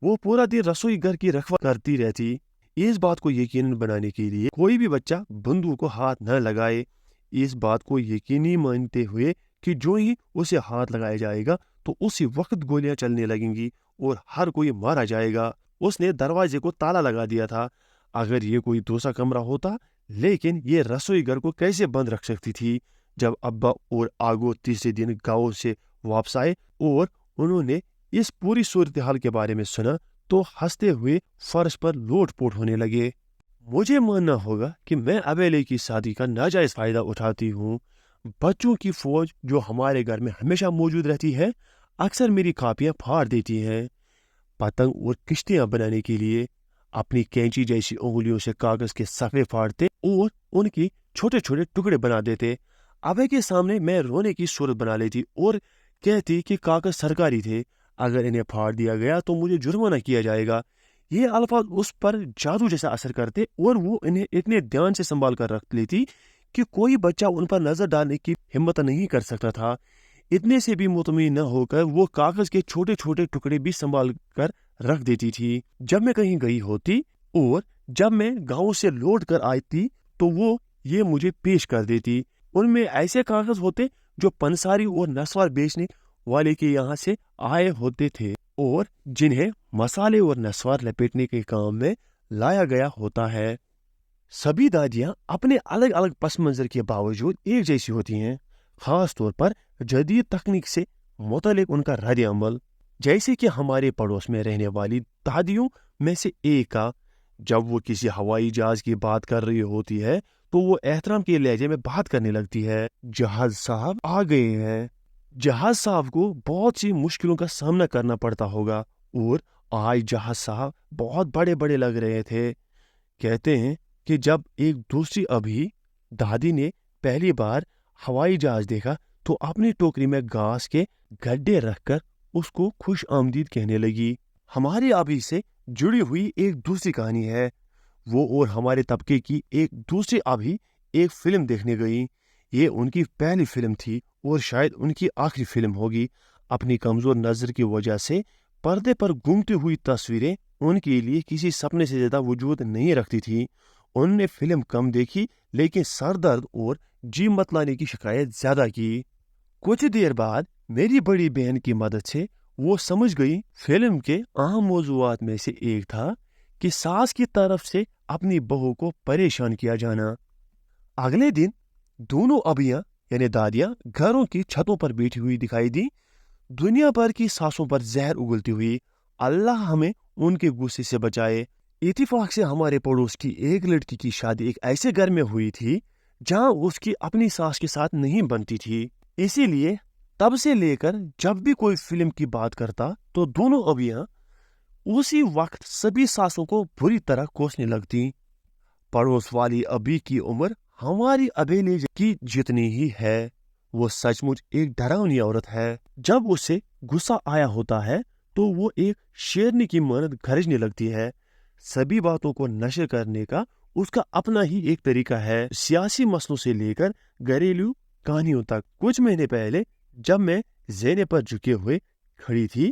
وہ پورا دن رسوئی گھر کی رکھوالی کرتی رہتی۔ اس بات کو یقینی بنانے کے لیے کوئی بھی بچہ بندوق کو ہاتھ نہ لگائے۔ اس بات کو یقینی مانتے ہوئے کہ جو ہی اسے ہاتھ لگایا جائے گا تو اسی وقت گولیاں چلنے لگیں گی اور ہر کوئی مارا جائے گا۔ اس نے دروازے کو تالا لگا دیا تھا۔ اگر یہ کوئی دوسرا کمرہ ہوتا، لیکن یہ رسوئی گھر کو کیسے بند رکھ سکتی تھی؟ جب ابا اور آگو تیسرے دن گاؤں سے واپس آئے اور انہوں نے اس پوری صورتحال کے بارے میں سنا تو ہنستے ہوئے فرش پر لوٹ پوٹ ہونے لگے۔ مجھے ماننا ہوگا کہ میں ابیلے کی شادی کا ناجائز فائدہ اٹھاتی ہوں۔ بچوں کی فوج جو ہمارے گھر میں ہمیشہ موجود رہتی ہے اکثر میری کاپیاں پھاڑ دیتی ہیں۔ پتنگ اور کشتیاں بنانے کے لیے اپنی کینچی جیسی انگلیوں سے کاغذ کے صفحے پھاڑتے اور ان کی چھوٹے چھوٹے ٹکڑے بنا دیتے۔ ابے کے سامنے میں رونے کی صورت بنا لیتی اور کہتی کہ کاغذ سرکاری تھے، اگر انہیں پھاڑ دیا گیا تو مجھے جرمانہ کیا جائے گا۔ یہ الفاظ اس پر جادو جیسا اثر کرتے اور وہ انہیں اتنے دھیان سے سنبھال کر رکھ لیتی کہ کوئی بچہ ان پر نظر ڈالنے کی ہمت نہیں کر سکتا تھا۔ اتنے سے بھی مطمئن نہ ہو کر وہ کاغذ کے چھوٹے چھوٹے ٹکڑے بھی سنبھال کر رکھ دیتی تھی۔ جب میں کہیں گئی ہوتی اور جب میں گاؤں سے لوٹ کر آتی تو وہ یہ مجھے پیش کر دیتی۔ ان میں ایسے کاغذ ہوتے جو پنساری اور نسوار بیچنے والے کے یہاں سے آئے ہوتے تھے اور جنہیں مسالے اور نسوار لپیٹنے کے کام میں لایا گیا ہوتا ہے۔ سبھی دادیاں اپنے الگ الگ پس منظر کے باوجود ایک جیسی ہوتی ہیں، خاص طور پر جدید تکنیک سے متعلق ان کا رد عمل۔ جیسے کہ ہمارے پڑوس میں رہنے والی دادیوں میں سے ایک کا جب وہ کسی ہوائی جہاز کی بات کر رہی ہوتی ہے تو وہ احترام کے لہجے میں بات کرنے لگتی ہے۔ جہاز صاحب آ گئے ہیں۔ جہاز صاحب کو بہت سی مشکلوں کا سامنا کرنا پڑتا ہوگا اور آج جہاز صاحب بہت بڑے بڑے لگ رہے تھے۔ کہتے ہیں کہ جب ایک دوسری ابھی دادی نے پہلی بار ہوائی جہاز دیکھا تو اپنی ٹوکری میں گھاس کے گڈھے رکھ کر اس کو خوش آمدید کہنے لگی۔ ہماری ابھی سے جڑی ہوئی ایک دوسری کہانی ہے۔ وہ اور ہمارے طبقے کی ایک دوسری ابھی ایک فلم دیکھنے گئی۔ یہ ان کی پہلی فلم تھی اور شاید ان کی آخری فلم ہوگی۔ اپنی کمزور نظر کی وجہ سے پردے پر گھومتی ہوئی تصویریں ان کے لیے کسی سپنے سے زیادہ وجود نہیں رکھتی تھی۔ انہوں نے فلم کم دیکھی لیکن سر درد اور جی مت لانے کی شکایت زیادہ کی۔ کچھ دیر بعد میری بڑی بہن کی مدد سے وہ سمجھ گئی فلم کے اہم موضوعات میں سے ایک تھا کہ ساس کی طرف سے اپنی بہو کو پریشان کیا جانا۔ اگلے دن دونوں ابیاں یعنی دادیاں گھروں کی چھتوں پر بیٹھی ہوئی دکھائی دی، دنیا بھر کی ساسوں پر زہر اگلتی ہوئی۔ اللہ ہمیں ان کے غصے سے بچائے۔ اتفاق سے ہمارے پڑوس کی ایک لڑکی کی شادی ایک ایسے گھر میں ہوئی تھی جہاں اس کی اپنی ساس کے ساتھ نہیں بنتی تھی۔ اسی لیے تب سے لے کر جب بھی کوئی فلم کی بات کرتا تو دونوں ابیاں اسی وقت سبھی ساسوں کو بری طرح کوسنے لگتی۔ پڑوس والی ابی کی عمر ہماری ابیلے کی جتنی ہی ہے۔ وہ سچ مچ ایک ڈراؤنی عورت ہے۔ جب اسے غصہ آیا ہوتا ہے تو وہ ایک شیرنی کی مانند گرجنے لگتی ہے۔ سبھی باتوں کو نشر کرنے کا اس کا اپنا ہی ایک طریقہ ہے، سیاسی مسئلوں سے لے کر گھریلو کہانیوں تک۔ کچھ مہینے پہلے جب میں زینے پر جھکے ہوئے کھڑی تھی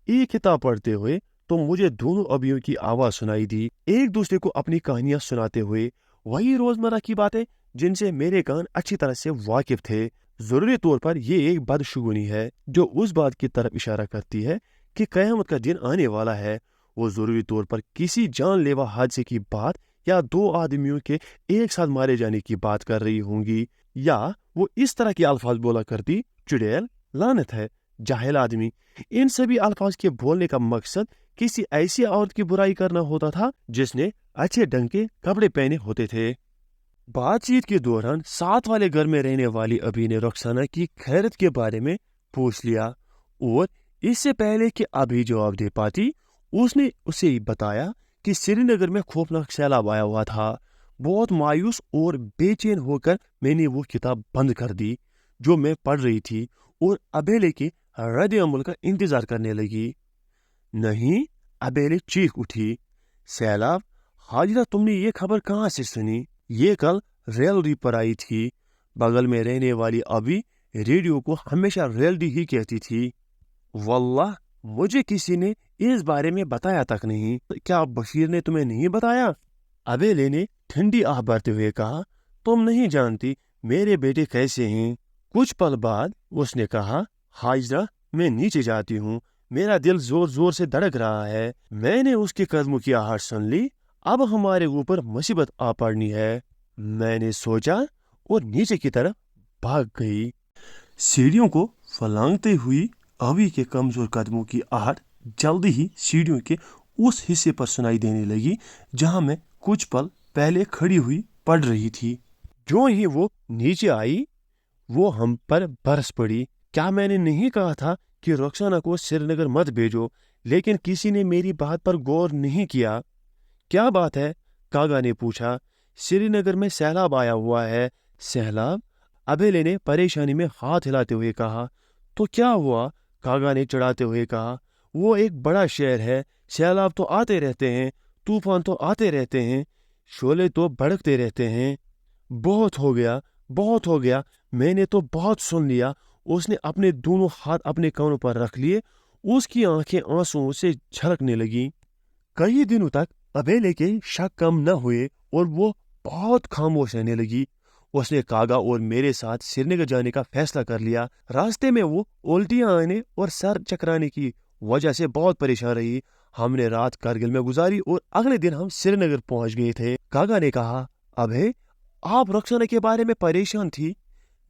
ایک کتاب پڑھتے ہوئے तो मुझे दोनों अभियों की आवाज सुनाई दी, एक दूसरे को अपनी कहानियां सुनाते हुए। वही रोजमर्रा की बातें जिनसे मेरे कान अच्छी तरह से वाकिफ थे। जरूरी तौर पर ये एक बदशगुनी है जो उस बात की तरफ इशारा करती है कि कयामत का दिन आने वाला है। वो जरूरी तौर पर किसी जानलेवा हादसे की बात या दो आदमियों के एक साथ मारे जाने की बात कर रही होंगी, या वो इस तरह के अल्फाज बोला करती, चुड़ैल, लानत है, जाहिल आदमी। इन सभी अल्फाज के बोलने का मकसद किसी ऐसी औरत की बुराई करना होता था जिसने अच्छे ढंग के कपड़े पहने होते थे। बातचीत के दौरान साथ वाले घर में रहने वाली अभी ने रुखसाना की खैरत के बारे में पूछ लिया, और इससे पहले कि अभी जवाब दे पाती उसने उसे बताया कि श्रीनगर में खौफनाक सैलाब आया हुआ था। बहुत मायूस और बेचैन होकर मैंने वो किताब बंद कर दी जो मैं पढ़ रही थी, और अबेले के रद्द अमल का इंतजार करने लगी। नहीं, अबेले चीख उठी, सैलाब? हाजिरा, तुमने ये खबर कहाँ से सुनी? ये कल रेलडी पर आई थी। बगल में रहने वाली अभी रेडियो को हमेशा रेलडी ही कहती थी। वल्लाह, मुझे किसी ने इस बारे में बताया तक नहीं। क्या बशीर ने तुम्हें नहीं बताया? अबेले ने ठंडी आह भरते हुए कहा, तुम नहीं जानती मेरे बेटे कैसे हैं। कुछ पल बाद उसने कहा, हाजिरा, मैं नीचे जाती हूँ, मेरा दिल जोर जोर से धड़क रहा है। मैंने उसके कदमों की आहट सुन ली, अब हमारे ऊपर मुसीबत आ पड़नी है। मैंने सोचा और नीचे की तरफ भाग गई। सीढ़ियों को फलांगते हुई अभी के कमजोर कदमों की आहट जल्दी ही सीढ़ियों के उस हिस्से पर सुनाई देने लगी जहां मैं कुछ पल पहले खड़ी हुई पड़ रही थी। जो ही वो नीचे आई वो हम पर बरस पड़ी। क्या मैंने नहीं कहा था कि रुखसाना को श्रीनगर मत भेजो? लेकिन किसी ने मेरी बात पर गौर नहीं किया। क्या बात है? कागा ने पूछा। श्रीनगर में सैलाब आया हुआ है। सैलाब? अबेले ने परेशानी में हाथ हिलाते हुए कहा। तो क्या हुआ? कागा ने चढ़ाते हुए कहा। वो एक बड़ा शहर है, सैलाब तो आते रहते हैं, तूफान तो आते रहते हैं, शोले तो भड़कते रहते हैं। बहुत हो गया, बहुत हो गया, मैंने तो बहुत सुन लिया। उसने अपने दोनों हाथ अपने कानों पर रख लिए। उसकी आंखें आंसुओं से झलकने लगी। कई दिनों तक अबेले के शक कम न हुए और वो बहुत खामोश रहने लगी। उसने कागा और मेरे साथ श्रीनगर जाने का फैसला कर लिया। रास्ते में वो उल्टियां आने और सर चकराने की वजह से बहुत परेशान रही। हमने रात कारगिल में गुजारी और अगले दिन हम श्रीनगर पहुंच गए थे। कागा ने कहा, अबे, आप रुखसाना के बारे में परेशान थी?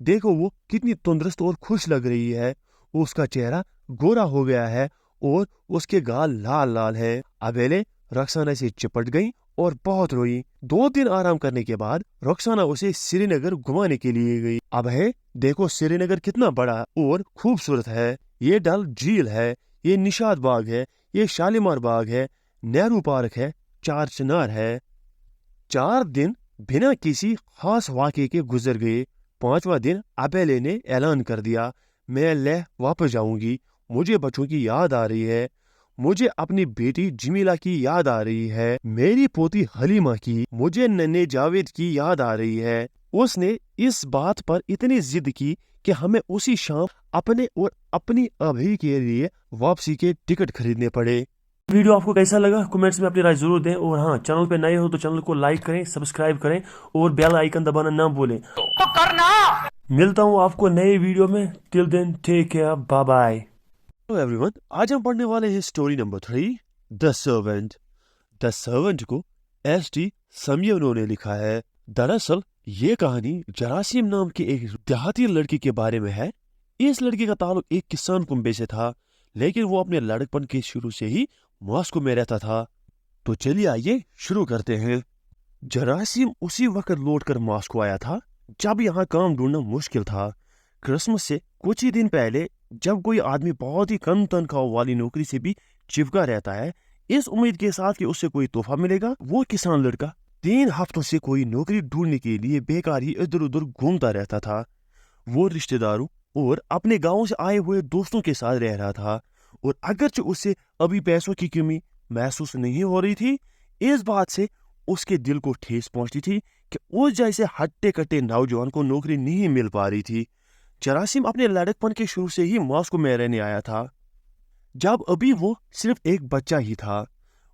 देखो वो कितनी तंदुरुस्त और खुश लग रही है। उसका चेहरा गोरा हो गया है और उसके गाल लाल लाल है। अबेले रुखसाना से चिपट गई और बहुत रोई। 2 दिन आराम करने के बाद रुखसाना उसे श्रीनगर घुमाने के लिए गई। अब है, देखो श्रीनगर कितना बड़ा और खूबसूरत है। ये डल झील है, ये निशाद बाग है, ये शालीमार बाग है, नेहरू पार्क है, चार चिनार है। 4 दिन बिना किसी खास वाक़े के गुजर गए। 5वां दिन अबेले ने ऐलान कर दिया, मैं लेह वापस जाऊंगी। मुझे बच्चों की याद आ रही है। मुझे अपनी बेटी जमीला की याद आ रही है, मेरी पोती हलीमा की, मुझे नन्हे जावेद की याद आ रही है। उसने इस बात पर इतनी जिद की कि हमें उसी शाम अपने और अपनी अभी के लिए वापसी के टिकट खरीदने पड़े। वीडियो आपको कैसा लगा कमेंट्स में अपनी राय जरूर दें, और हाँ, चैनल पे नए हो तो चैनल को लाइक करें, सब्सक्राइब करें और बेल आइकन दबाना ना भूलें। तो करना। मिलता हूँ आपको नए वीडियो में। Till then take care, bye bye. Hello everyone, आज हम पढ़ने वाले हैं story number 3, the servant. The servant को एस.टी. समयोनो ने लिखा है। दरअसल ये कहानी जरासीम नाम के एक देहाती लड़की के बारे में है। इस लड़की का ताल्लुक एक किसान कुंबे से था, लेकिन वो अपने लड़कपन के शुरू से ही मॉस्को में रहता था। तो चलिए आइए शुरू करते हैं। जरासीम उसी वक्त लौटकर मॉस्को आया था जब यहाँ काम ढूंढना मुश्किल था। क्रिसमस से कुछ ही दिन पहले, जब कोई आदमी बहुत ही कम तनख्वाह वाली नौकरी से भी चिपका रहता है, इस उम्मीद के साथ कि उससे कोई तोहफा मिलेगा, वो किसान लड़का 3 हफ्तों से कोई नौकरी ढूंढने के लिए बेकार ही इधर उधर घूमता रहता था। वो रिश्तेदारों और अपने गाँव से आए हुए दोस्तों के साथ रह रहा था, और अगरचे उससे अभी पैसों की कमी महसूस नहीं हो रही थी, इस बात से उसके दिल को ठेस पहुंचती थी कि उस जैसे हट्टे कट्टे नौजवान को नौकरी नहीं मिल पा रही थी। जरासीम अपने लड़कपन के शुरू से ही मॉस्को में रहने आया था। جب ابھی وہ صرف ایک بچہ ہی تھا۔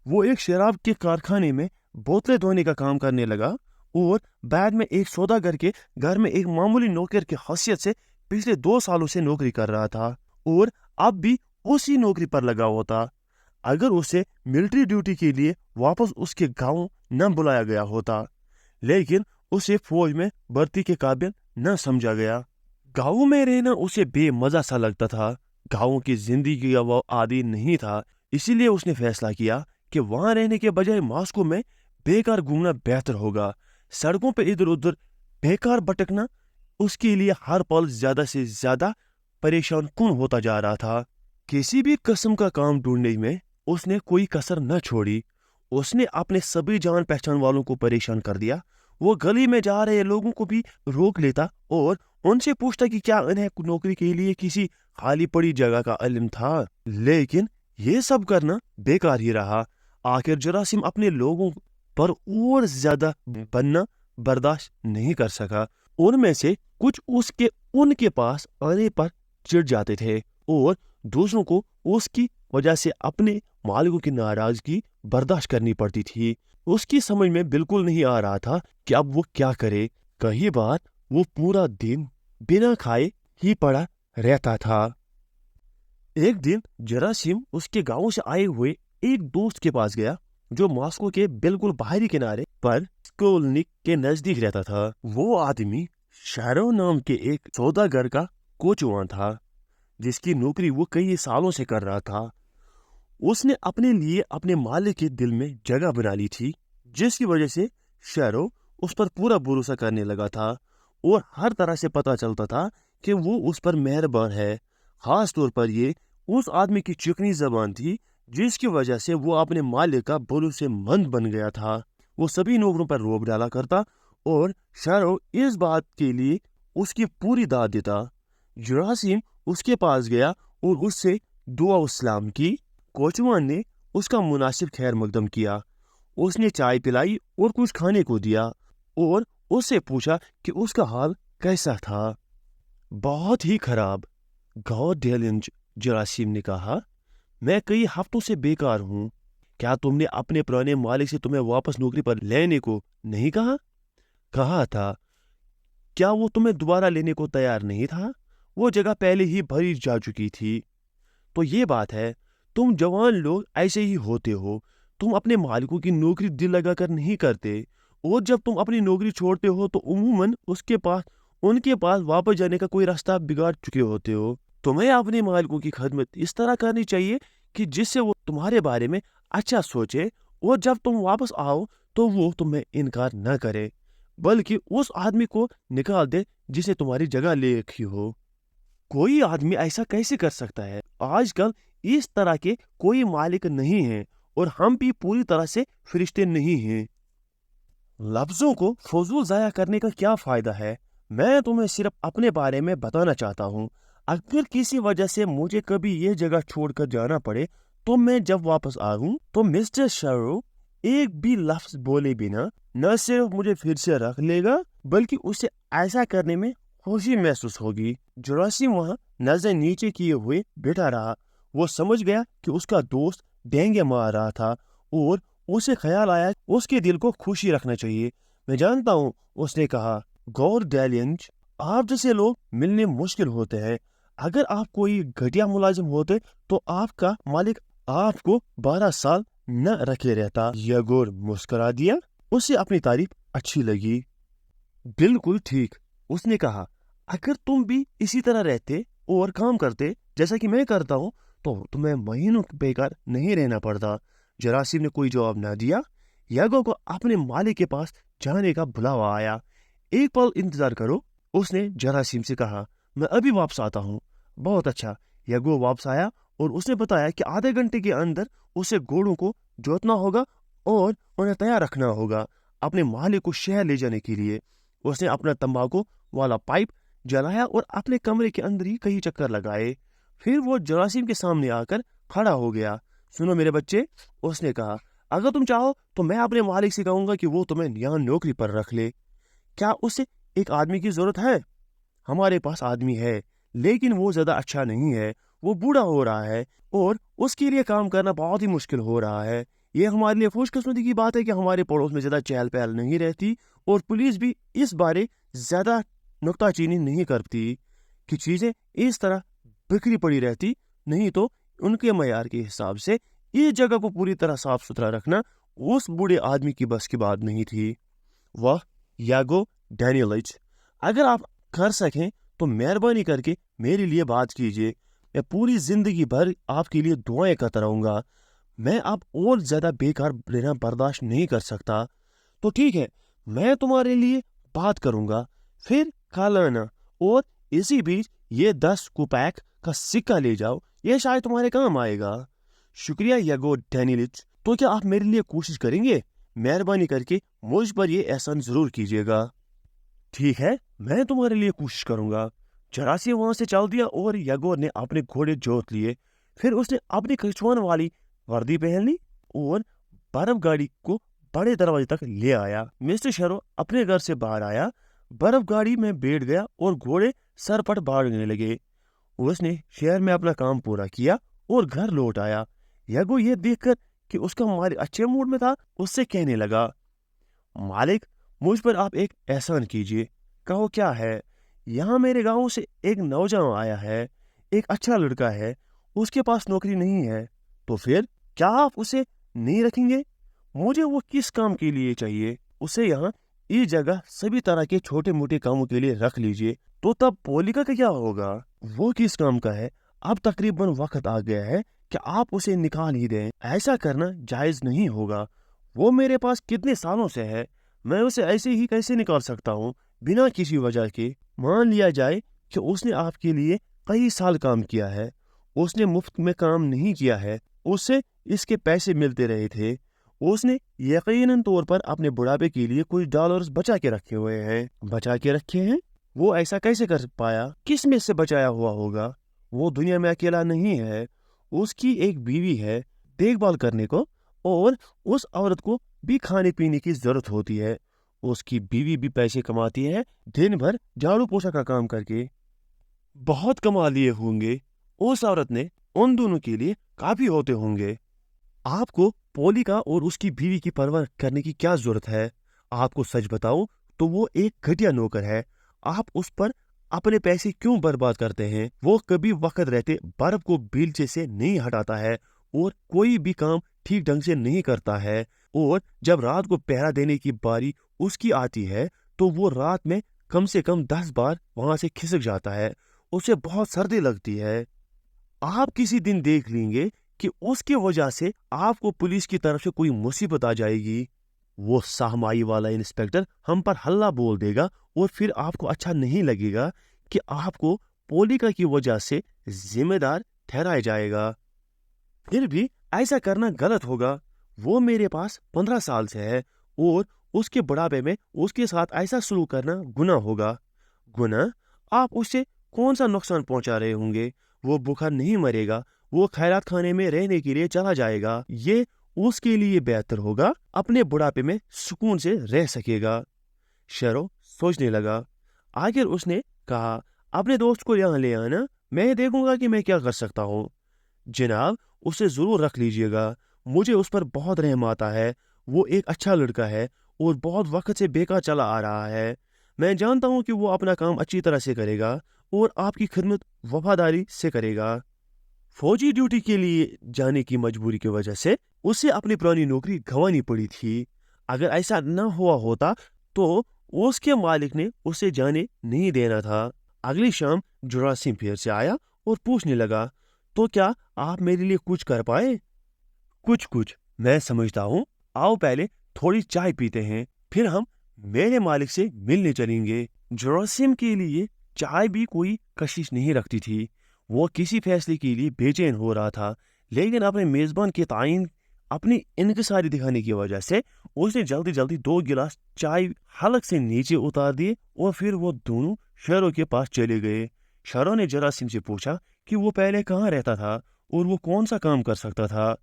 وہ ایک شراب کے کارخانے میں بوتلیں دھونے کا کام کرنے لگا اور بعد میں ایک سوداگر کے گھر میں ایک معمولی نوکر کی حیثیت سے پچھلے 2 سالوں سے نوکری کر رہا تھا اور اب بھی اسی نوکری پر لگا ہوتا۔ اگر اسے ملٹری ڈیوٹی کے لیے واپس اس کے گاؤں نہ بلایا گیا ہوتا، لیکن اسے فوج میں بھرتی کے قابل نہ سمجھا گیا۔ گاؤں میں رہنا اسے بے مزہ سا لگتا تھا۔ گاؤں کی زندگی کا وہ عادی نہیں تھا، اسی لیے اس نے فیصلہ کیا کہ وہاں رہنے کے بجائے ماسکو میں بیکار گھومنا بہتر ہوگا۔ سڑکوں پہ ادھر ادھر بیکار بھٹکنا اس کے لیے ہر پل زیادہ سے زیادہ پریشان کن ہوتا جا رہا تھا۔ کسی بھی قسم کا کام ڈھونڈنے میں اس نے کوئی کسر نہ چھوڑی۔ اس نے اپنے سبھی جان پہچان والوں کو پریشان کر دیا۔ وہ گلی میں جا رہے لوگوں کو بھی روک لیتا اور ان سے پوچھتا کہ کیا انہیں نوکری کے لیے کسی خالی پڑی جگہ کا علم تھا، لیکن یہ سب کرنا بیکار ہی رہا۔ آخر جراثیم اپنے لوگوں پر اور زیادہ بننا برداشت نہیں کر سکا۔ ان میں سے کچھ ان کے پاس آنے پر چڑ جاتے تھے اور دوسروں کو اس کی وجہ سے اپنے مالکوں کی ناراضگی برداشت کرنی پڑتی تھی۔ اس کی سمجھ میں بالکل نہیں آ رہا تھا کہ اب وہ کیا کرے۔ کئی بار وہ پورا دن بنا کھائے ہی پڑا رہتا تھا۔ ایک دن جراثیم اس کے گاؤں سے آئے ہوئے ایک دوست کے پاس گیا جو ماسکو کے بالکل باہری کنارے پر سکولنک کے نزدیک رہتا تھا۔ وہ آدمی شہرو نام کے ایک سوداگر کا کوچوان تھا جس کی نوکری وہ کئی سالوں سے کر رہا تھا۔ اس نے اپنے لیے اپنے مالک کے دل میں جگہ بنا لی تھی، جس کی وجہ سے شہرو اس پر پورا بھروسہ کرنے لگا تھا اور ہر طرح سے پتہ چلتا تھا کہ وہ اس پر مہربان ہے۔ خاص طور پر یہ اس آدمی کی چکنی زبان تھی جس کی وجہ سے وہ اپنے مالک کا بھروسے مند بن گیا تھا۔ وہ سبھی نوکروں پر روب ڈالا کرتا اور شہرو اس بات کے لیے اس کی پوری داد دیتا۔ جراثیم اس کے پاس گیا اور اس سے دعا و سلام کی۔ کوچوان نے اس کا مناسب خیر مقدم کیا۔ اس نے چائے پلائی اور کچھ کھانے کو دیا اور اس سے پوچھا کہ اس کا حال کیسا تھا۔ بہت ہی خراب، گاڈ ڈیلنج، جراثیم نے کہا۔ میں کئی ہفتوں سے بیکار ہوں۔ کیا تم نے اپنے پرانے مالک سے تمہیں واپس نوکری پر لینے کو نہیں کہا تھا؟ کیا وہ تمہیں دوبارہ لینے کو تیار نہیں تھا؟ وہ جگہ پہلے ہی بھری جا چکی تھی۔ تو یہ بات ہے، تم جوان لوگ ایسے ہی ہوتے ہو۔ تم اپنے مالکوں کی نوکری دل لگا کر نہیں کرتے اور جب تم اپنی نوکری چھوڑتے ہو تو عموماً ان کے پاس واپس جانے کا کوئی راستہ بگاڑ چکے ہوتے ہو۔ تمہیں اپنے مالکوں کی خدمت اس طرح کرنی چاہیے کہ جس سے وہ تمہارے بارے میں اچھا سوچے اور جب تم واپس آؤ تو وہ تمہیں انکار نہ کرے بلکہ اس آدمی کو نکال دے جسے تمہاری جگہ لے رکھی ہو۔ کوئی آدمی ایسا کیسے کر سکتا ہے؟ آج کل اس طرح کے کوئی مالک نہیں ہیں اور ہم بھی پوری طرح سے فرشتے نہیں ہیں۔ لفظوں کو فضول ضائع کرنے کا کیا فائدہ ہے؟ میں تمہیں صرف اپنے بارے میں بتانا چاہتا ہوں۔ اگر کسی وجہ سے مجھے کبھی یہ جگہ چھوڑ کر جانا پڑے تو میں جب واپس آؤں تو مسٹر شہرو ایک بھی لفظ بولے بنا نہ صرف مجھے پھر سے رکھ لے گا بلکہ اسے ایسا کرنے میں خوشی محسوس ہوگی۔ جراثیم وہاں نظر نیچے کیے ہوئے بیٹھا رہا۔ وہ سمجھ گیا کہ اس کا دوست ڈینگے مار رہا تھا اور اسے خیال آیا اس کے دل کو خوشی رکھنا چاہیے۔ میں جانتا ہوں، اس نے کہا، گور ڈیلینج، آپ جیسے لوگ ملنے مشکل ہوتے ہیں۔ اگر آپ کوئی گھٹیا ملازم ہوتے تو آپ کا مالک آپ کو 12 سال نہ رکھے رہتا۔ یگور مسکرا دیا۔ اسے اپنی تعریف اچھی لگی۔ بالکل ٹھیک، اس نے کہا، اگر تم بھی اسی طرح رہتے اور کام کرتے جیسا کہ میں کرتا ہوں تو تمہیں مہینوں بیکار نہیں رہنا پڑتا۔ جراثیم نے کوئی جواب نہ دیا۔ یگو کو اپنے مالک کے پاس جانے کا بلاوا آیا۔ ایک پل انتظار کرو، اس نے جراثیم سے کہا، میں ابھی واپس آتا ہوں۔ بہت اچھا۔ یگو واپس آیا اور اس نے بتایا کہ آدھے گھنٹے کے اندر اسے گھوڑوں کو جوتنا ہوگا اور انہیں تیار رکھنا ہوگا اپنے مالک کو شہر لے جانے کے لیے۔ اس نے اپنا تمباکو والا پائپ جلایا اور اپنے کمرے کے اندر ہی کئی چکر لگائے۔ پھر وہ جراثیم کے سامنے آ کر کھڑا ہو گیا۔ سنو میرے بچے، اس نے کہا، اگر تم چاہو تو میں اپنے مالک سے کہوں گا کہ وہ تمہیں یہاں نوکری پر رکھ لے۔ کیا اسے ایک آدمی کی ضرورت ہے؟ ہمارے پاس آدمی ہے لیکن وہ زیادہ اچھا نہیں ہے۔ وہ بوڑھا ہو رہا ہے اور اس کے لیے کام کرنا بہت ہی مشکل ہو رہا ہے۔ یہ ہمارے لیے خوش قسمتی کی بات ہے کہ ہمارے پڑوس میں زیادہ چہل پہل نہیں رہتی اور پولیس بھی اس بارے زیادہ نکتہ چینی نہیں کرتی کہ چیزیں اس طرح بکھری پڑی رہتی، نہیں تو ان کے معیار کے حساب سے اس جگہ کو پوری طرح صاف ستھرا رکھنا اس بوڑھے آدمی کی بس کی بات نہیں تھی۔ وہ یاگو ڈینیلچ، اگر آپ کر سکیں تو مہربانی کر کے میرے لیے بات کیجیے، میں پوری زندگی بھر آپ کے لیے دعائیں کرتا رہوں گا، میں اب اور زیادہ بیکار رہنا برداشت نہیں کر سکتا۔ تو ٹھیک ہے، میں تمہارے لیے بات کروں گا، پھر کھا لینا، اور اسی بیچ یہ 10 کوپیک کا سکہ لے جاؤ، یہ شاید تمہارے کام آئے گا۔ شکریہ یاگو ڈینیلچ، تو کیا آپ میرے لیے کوشش کریں گے؟ مہربانی کر کے مجھ پر یہ احسان ضرور کیجیے گا۔ ٹھیک ہے، میں تمہارے لیے کوشش کروں گا۔ جراثیم وہاں سے چل دیا اور یاگو نے اپنے گھوڑے جوت لیے، پھر اس نے اپنی کچھوان والی وردی پہن لی اور برف گاڑی کو بڑے دروازے تک لے آیا۔ مسٹر شیرو اپنے گھر سے باہر آیا، برف گاڑی میں بیٹھ گیا اور گھوڑے سر پٹ بھاگنے لگے۔ اس نے شہر میں اپنا کام پورا کیا اور گھر لوٹ آیا۔ یاگو یہ دیکھ کر کہ اس کا مالک اچھے موڈ میں تھا، اس سے کہنے لگا، مالک، مجھ پر آپ ایک احسان کیجیے۔ کہو کیا ہے؟ یہاں میرے گاؤں سے ایک نوجوان آیا ہے، ایک اچھا لڑکا ہے، اس کے پاس نوکری نہیں ہے، تو پھر کیا آپ اسے نہیں رکھیں گے؟ مجھے وہ کس کام کے لیے چاہیے، اسے یہاں اس جگہ سبھی طرح کے چھوٹے موٹے کاموں کے لیے رکھ لیجیے۔ تو تب پولیکا کا کیا ہوگا؟ وہ کس کام کا ہے؟ اب تقریباً وقت آ گیا ہے کہ آپ اسے نکال ہی دیں، ایسا کرنا جائز نہیں ہوگا۔ وہ میرے پاس کتنے سالوں سے ہے، میں اسے ایسے ہی کیسے نکال سکتا ہوں بنا کسی وجہ کے؟ مان لیا جائے کہ اس نے آپ کے لیے کئی سال کام کیا ہے، اس نے مفت میں کام نہیں کیا ہے، اس سے اس کے پیسے ملتے رہے تھے، اس نے یقیناً طور پر اپنے بڑھاپے کے لیے کچھ ڈالرز بچا کے رکھے ہیں۔ وہ ایسا کیسے کر پایا؟ کس میں سے بچایا ہوا ہوگا؟ وہ دنیا میں اکیلا نہیں ہے، اس کی ایک بیوی ہے دیکھ بھال کرنے کو، اور اس عورت کو بھی کھانے پینے کی ضرورت ہوتی ہے۔ اس کی بیوی بھی پیسے کماتی ہے دن بھر جھاڑو پوچھا کا کام کر کے۔ بہت کما لیے ہوں گے، اس عورت نے ان دونوں کے لیے کافی ہوتے ہوں گے۔ آپ کو پولیکا اور اس کی بیوی کی پرواہ کرنے کی کیا ضرورت ہے؟ آپ کو سچ بتاؤ تو وہ ایک گھٹیا نوکر ہے، آپ اس پر اپنے پیسے کیوں برباد کرتے ہیں؟ وہ کبھی وقت رہتے برف کو بیلچے سے نہیں ہٹاتا ہے اور کوئی بھی کام ٹھیک ڈھنگ سے نہیں کرتا ہے، اور جب رات کو پہرا دینے کی باری اس کی آتی ہے تو وہ رات میں کم سے کم 10 بار وہاں سے کھسک جاتا ہے، اسے بہت سردی لگتی ہے۔ آپ کسی دن دیکھ لیں گے کہ اس کی وجہ سے آپ کو پولیس کی طرف سے کوئی مصیبت آ جائے گی، وہ سہمائی والا انسپیکٹر ہم پر ہلہ بول دے گا، اور پھر آپ کو اچھا نہیں لگے گا کہ آپ کو پولیکا کی وجہ سے ذمہ دار ٹھہرایا جائے گا۔ پھر بھی ایسا کرنا غلط ہوگا، وہ میرے پاس 15 سال سے ہے، اور اس کے بڑھاپے میں اس کے ساتھ ایسا سلوک کرنا گناہ ہوگا۔ گناہ؟ آپ اس سے کون سا نقصان پہنچا رہے ہوں گے؟ وہ بھوکا نہیں مرے گا، وہ خیرات خانے میں رہنے کے لیے چلا جائے گا، یہ اس کے لیے بہتر ہوگا، اپنے بڑھاپے میں سکون سے رہ سکے گا۔ شیرو سوچنے لگا، آخر اس نے کہا، اپنے دوست کو یہاں لے آنا، میں دیکھوں گا کہ میں کیا کر سکتا ہوں۔ جناب، اسے ضرور رکھ لیجیے گا، مجھے اس پر بہت رحم آتا ہے، وہ ایک اچھا لڑکا ہے اور بہت وقت سے بیکار چلا آ رہا ہے، میں جانتا ہوں کہ وہ اپنا کام اچھی طرح سے کرے گا اور آپ کی خدمت وفاداری سے کرے گا۔ فوجی ڈیوٹی کے لیے جانے کی مجبوری کی وجہ سے اسے اپنی پرانی نوکری گنوانی پڑی تھی، اگر ایسا نہ ہوا ہوتا تو اس کے مالک نے اسے جانے نہیں دینا تھا۔ اگلی شام جراثیم پھر سے آیا اور پوچھنے لگا، تو کیا آپ میرے لیے کچھ کر پائے؟ کچھ میں سمجھتا ہوں، آؤ پہلے تھوڑی چائے پیتے ہیں، پھر ہم میرے مالک سے ملنے چلیں گے۔ جراثیم کے لیے چائے بھی کوئی کشش نہیں رکھتی تھی، وہ کسی فیصلے کے لیے بے چین ہو رہا تھا، لیکن اپنے میزبان کے تعین اپنی انکساری دکھانے کی وجہ سے اس نے جلدی 2 گلاس چائے حلق سے نیچے اتار دیے، اور پھر وہ دونوں شیرو کے پاس چلے گئے۔ شیرو نے جراثیم سے پوچھا کہ وہ پہلے کہاں رہتا تھا اور وہ کون سا کام کر سکتا تھا۔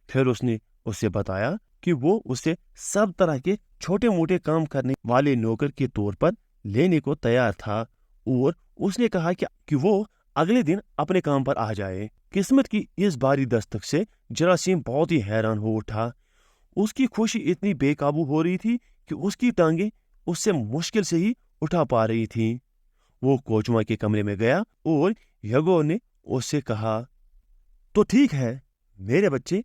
پھر اس نے اسے بتایا کہ وہ اسے سب طرح کے چھوٹے موٹے کام کرنے والے نوکر کے طور پر لینے کو تیار تھا، اور اس نے کہا کہ وہ अगले दिन अपने काम पर आ जाए। किस्मत की इस बारी दस्तक से जरासीम बहुत ही हैरान हो उठा। उसकी खुशी इतनी बेकाबू हो रही थी कि उसकी टांगें उससे मुश्किल से ही उठा पा रही थी। वो कोचमा के कमरे में गया और यागो ने उससे कहा, तो ठीक है मेरे बच्चे,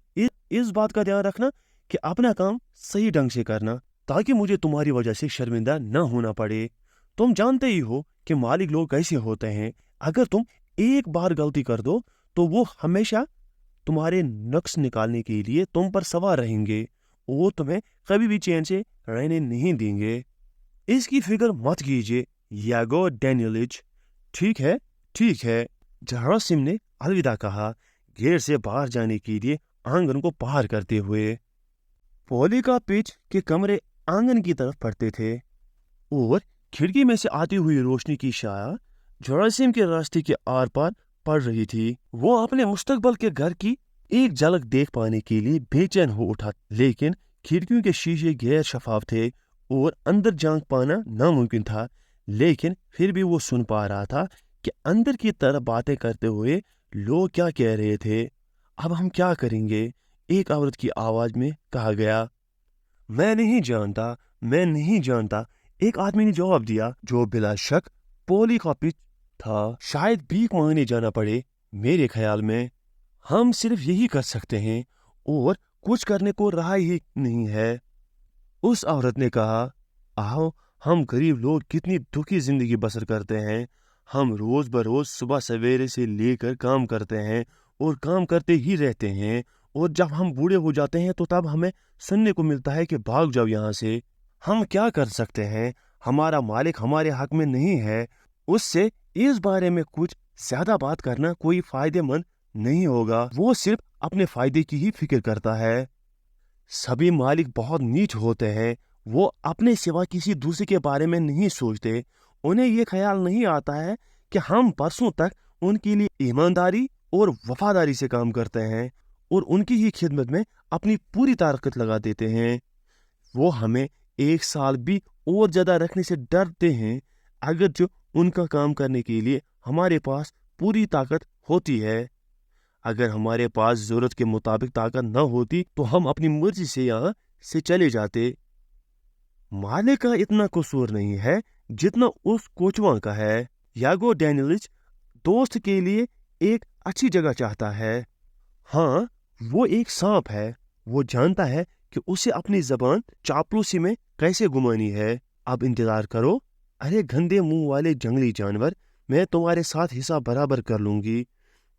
इस बात का ध्यान रखना कि अपना काम सही ढंग से करना, ताकि मुझे तुम्हारी वजह से शर्मिंदा न होना पड़े। तुम जानते ही हो कि मालिक लोग कैसे होते हैं। अगर तुम एक बार गलती कर दो तो वो हमेशा तुम्हारे नक्श निकालने के लिए तुम पर सवार रहेंगे और तुम्हें कभी भी चैन से रहने नहीं देंगे। इसकी फिक्र मत कीजिए यागो डैनियलिच। ठीक है, ठीक है। जरासीम ने अलविदा कहा, गेट से बाहर जाने के लिए आंगन को पार करते हुए। पोली का पिच के कमरे आंगन की तरफ पड़ते थे और खिड़की में से आती हुई रोशनी की छाया जरासीम के रास्ते के आर पार पड़ रही थी। वो अपने मुस्तकबल के घर की एक झलक देख पाने के लिए बेचैन हो उठा, लेकिन खिड़कियों के शीशे गैर शफाफ थे और अंदर झांक पाना नामुमकिन था। लेकिन फिर भी वो सुन पा रहा था कि अंदर की तरफ बातें करते हुए लोग क्या कह रहे थे। अब हम क्या करेंगे? एक औरत की आवाज में कहा गया। मैं नहीं जानता, एक आदमी ने जवाब दिया, जो बिला शक पोली का पिच था। शायद भीख मांगने जाना पड़े। मेरे ख्याल में हम सिर्फ यही कर सकते हैं और कुछ करने को रहा ही नहीं है। उस औरत ने कहा, आओ, हम गरीब लोग कितनी दुखी जिंदगी बसर करते हैं। हम रोज बरोज सुबह सवेरे से लेकर काम करते हैं और काम करते ही रहते हैं, और जब हम बूढ़े हो जाते हैं तो तब हमें सुनने को मिलता है कि भाग जाओ यहाँ से। हम क्या कर सकते हैं? हमारा मालिक हमारे हक में नहीं है। उससे इस बारे में कुछ ज्यादा बात करना कोई फायदेमंद नहीं होगा। वो सिर्फ अपने फायदे की ही फिक्र करता है। सभी मालिक बहुत नीच होते हैं। वो अपने सिवा किसी दूसरे के बारे में नहीं सोचते। उन्हें ये ख्याल नहीं आता है कि हम परसों तक उनके लिए ईमानदारी और वफादारी से काम करते हैं और उनकी ही खिदमत में अपनी पूरी ताकत लगा देते हैं। वो हमें एक साल भी और ज्यादा रखने से डरते हैं, अगर जो उनका काम करने के लिए हमारे पास पूरी ताकत होती है। अगर हमारे पास जरूरत के मुताबिक ताकत न होती तो हम अपनी मर्जी से यहाँ से चले जाते। मालिक का इतना कसूर नहीं है जितना उस कोचवा का है। यागो डैनियलिच दोस्त के लिए एक अच्छी जगह चाहता है। हाँ, वो एक सांप है। वो जानता है कि उसे अपनी जबान चापलूसी में कैसे घुमानी है। अब इंतजार करो। अरे गंदे मुंह वाले जंगली जानवर, मैं तुम्हारे साथ हिस्सा बराबर कर लूंगी।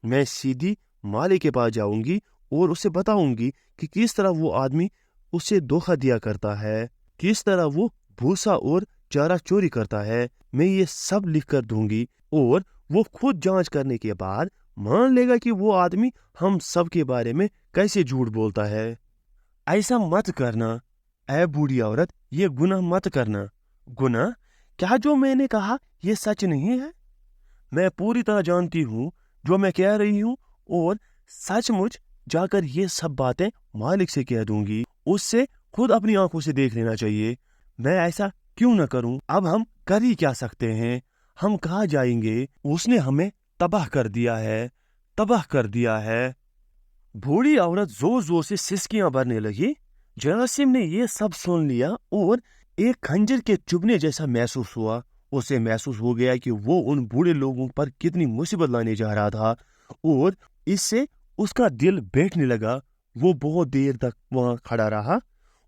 मैं सीधी मालिक के पास जाऊंगी और उसे बताऊंगी कि किस तरह वो आदमी उसे धोखा दिया करता है, किस तरह वो भूसा और चारा चोरी करता है। मैं ये सब लिख कर दूंगी और वो खुद जांच करने के बाद मान लेगा कि वो आदमी हम सब के बारे में कैसे झूठ बोलता है। ऐसा मत करना ऐ बूढ़ी औरत, ये गुनाह मत करना। गुनाह? क्या जो मैंने कहा ये सच नहीं है? मैं पूरी तरह जानती हूँ जो मैं कह रही हूँ और सचमुच जाकर ये सब बातें मालिक से कह दूंगी। उससे खुद अपनी आंखों से देख लेना चाहिए। मैं ऐसा क्यों न करूं? अब हम कर ही क्या सकते हैं? हम कहाँ जाएंगे? उसने हमें तबाह कर दिया है। बूढ़ी औरत जोर जोर से सिसकियां भरने लगी। जरासीम ने ये सब सुन लिया और एक खंजर के चुभने जैसा महसूस हुआ। उसे महसूस हो गया कि वो उन बूढ़े लोगों पर कितनी मुसीबत लाने जा रहा था और इससे उसका दिल बैठने लगा। वो बहुत देर तक वहां खड़ा रहा,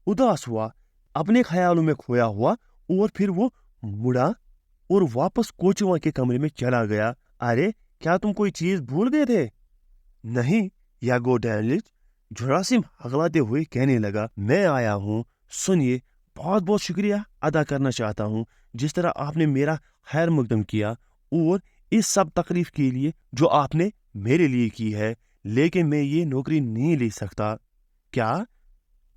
उदास हुआ, अपने ख्यालों में खोया हुआ, और फिर वो मुड़ा और वापस कोचवा के कमरे में चला गया। अरे, क्या तुम कोई चीज भूल गए थे? नहीं, यागो डैनियलिच, जरासीम हगलाते हुए कहने लगा, मैं आया हूँ। सुनिए, बहुत बहुत शुक्रिया अदा करना चाहता हूँ जिस तरह आपने मेरा खैर मकदम किया और इस सब तकलीफ के लिए जो आपने मेरे लिए की है, लेकिन मैं ये नौकरी नहीं ले सकता। क्या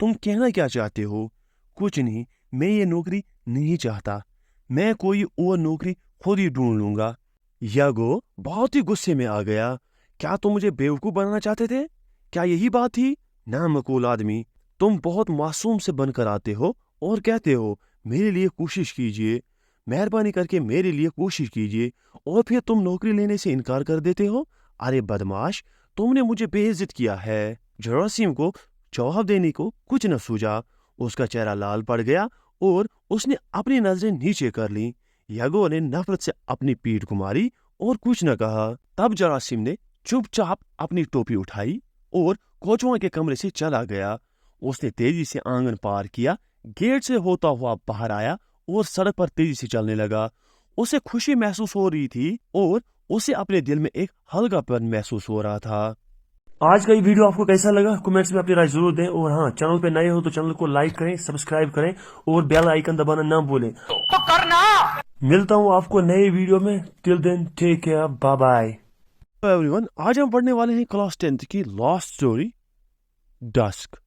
तुम कहना क्या चाहते हो? कुछ नहीं, मैं ये नौकरी नहीं चाहता। मैं कोई और नौकरी खुद ही ढूंढ लूंगा। यागो बहुत ही गुस्से में आ गया। क्या तुम मुझे बेवकूफ बनाना चाहते थे? क्या यही बात थी? नामकूल आदमी, तुम बहुत मासूम से बनकर आते हो और कहते हो मेरे लिए कोशिश कीजिए। मेहरबानी करके मेरे लिए कोशिश कीजिए और फिर तुम नौकरी लेने से इनकार कर देते हो। अरे बदमाश, तुमने मुझे बेइज्जत किया है। जेरोसिम को जवाब देने को कुछ न सूझा। उसका चेहरा लाल पड़ गया और उसने अपनी नजरें नीचे कर ली। यागो ने नफरत से अपनी पीठ घुमाई और कुछ न कहा। तब जेरोसिम ने चुपचाप अपनी टोपी उठाई और कोचवा के कमरे से चला गया। उसने तेजी से आंगन पार किया, गेट से होता हुआ बाहर आया और सड़क पर तेजी से चलने लगा। उसे खुशी महसूस हो रही थी और उसे अपने दिल में एक हल्कापन महसूस हो रहा था। आज का ये वीडियो आपको कैसा लगा कमेंट्स में अपनी राय जरूर दें, और हाँ, चैनल पे नए हो तो चैनल को लाइक करें, सब्सक्राइब करें और बेल आइकन दबाना ना भूलें। तो करना। मिलता हूँ आपको नए वीडियो में। Till then take care, bye bye. Everyone, आज हम पढ़ने वाले हैं क्लास 10th की लास्ट स्टोरी डस्क।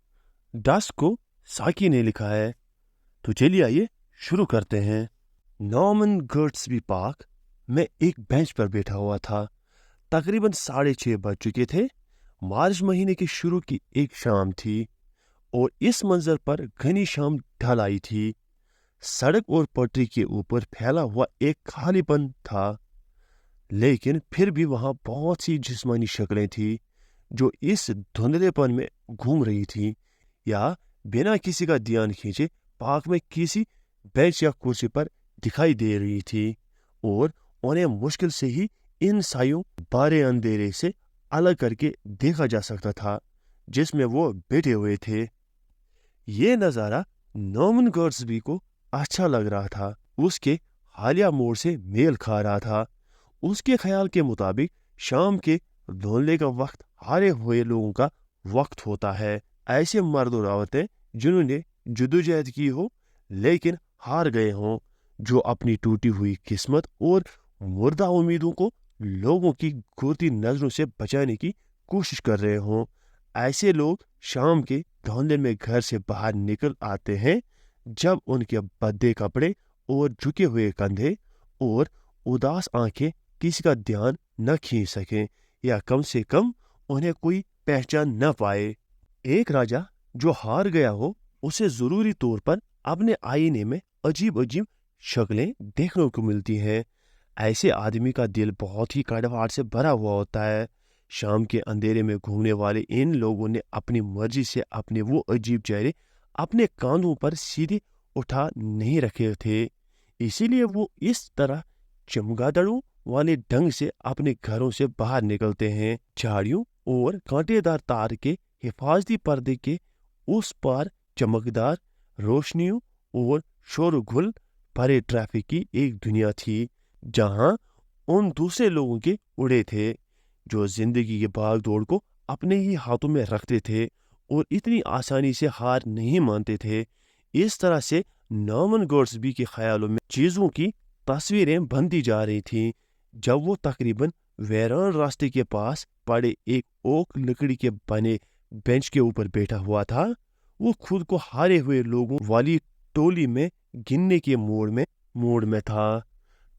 डस्क को साकी ने लिखा है। तो चलिए आइए शुरू करते हैं। नॉर्मन गर्ट्सबी पार्क में एक बेंच पर बैठा हुआ था। तकरीबन 6:30 बज चुके थे। मार्च महीने के शुरू की एक शाम थी और इस मंजर पर घनी शाम ढल आई थी। सड़क और पटरी के ऊपर फैला हुआ एक खालीपन था, लेकिन फिर भी वहां बहुत सी जिस्मानी शक्लें थी जो इस धुंधलेपन में घूम रही थी या बिना किसी का ध्यान खींचे पार्क में किसी बेंच या कुर्सी पर दिखाई दे रही थी, और उन्हें मुश्किल से ही इन सायों बारे अंधेरे से अलग करके देखा जा सकता था जिसमें वो बैठे हुए थे। ये नज़ारा नॉर्मन गर्ट्सबी को अच्छा लग रहा था। उसके हालिया मूड से मेल खा रहा था। उसके ख्याल के मुताबिक शाम के धुंधले का वक्त हारे हुए लोगों का वक्त होता है। ऐसे मर्द और औरतें जिन्होंने जद्दोजहद की हो लेकिन हार गए हों, जो अपनी टूटी हुई किस्मत और मुर्दा उम्मीदों को लोगों की घूरती नजरों से बचाने की कोशिश कर रहे हों। ऐसे लोग शाम के धुंधले में घर से बाहर निकल आते हैं जब उनके भद्दे कपड़े और झुके हुए कंधे और उदास आंखें किसी का ध्यान न खींच सकें या कम से कम उन्हें कोई पहचान न पाए। एक राजा जो हार गया हो उसे जरूरी तौर पर अपने आईने में अजीब अजीब शक्लें देखने को मिलती हैं। ऐसे आदमी का दिल बहुत ही कड़वाहट से भरा हुआ होता है। शाम के अंधेरे में घूमने वाले इन लोगों ने अपनी मर्जी से अपने वो अजीब चेहरे अपने कांधों पर सीधे उठा नहीं रखे थे, इसीलिए वो इस तरह चमगादड़ों वाले ढंग से अपने घरों से बाहर निकलते हैं। झाड़ियों और कांटेदार तार के हिफाजती पर्दे के उस पार चमकदार रोशनियों और शोरगुल भरे ट्रैफिक की एक दुनिया थी जहां उन दूसरे लोगों के उड़े थे जो जिंदगी की भाग दौड़ को अपने ही हाथों में रखते थे और इतनी आसानी से हार नहीं मानते थे। इस तरह से नॉर्मन गर्ट्सबी के ख्यालों में चीजों की तस्वीरें बनती जा रही थीं। जब वो तकरीबन वेरान रास्ते के पास पड़े एक ओक लकड़ी के बने बेंच के ऊपर बैठा हुआ था, वो खुद को हारे हुए लोगों वाली टोली में गिनने के मूड में था।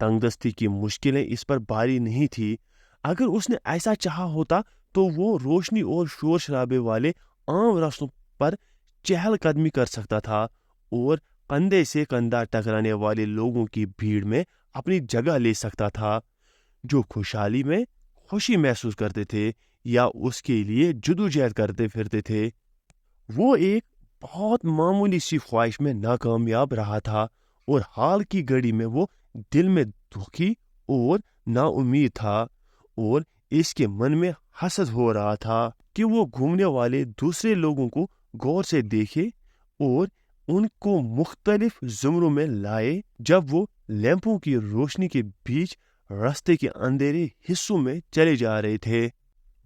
तंगदस्ती की मुश्किलें इस पर भारी नहीं थी। अगर उसने ऐसा चाहा होता तो वो रोशनी और शोर शराबे वाले आम रास्तों पर चहलकदमी कर सकता था और कंधे से कंधा टकराने वाले लोगों की भीड़ में अपनी जगह ले सकता था, जो खुशहाली में खुशी महसूस करते थे या उसके लिए जद्दोजहद करते फिरते थे। वो एक बहुत मामूली सी ख्वाहिश में नाकामयाब रहा था और हाल की घड़ी में वो दिल में दुखी और नाउम्मीद था, और इसके मन में हसद हो रहा था कि वो घूमने वाले दूसरे लोगों को गौर से देखे और उनको मुख्तलिफ जुमरों में लाए जब वो लैंपों की रोशनी के बीच रास्ते के अंधेरे हिस्सों में चले जा रहे थे।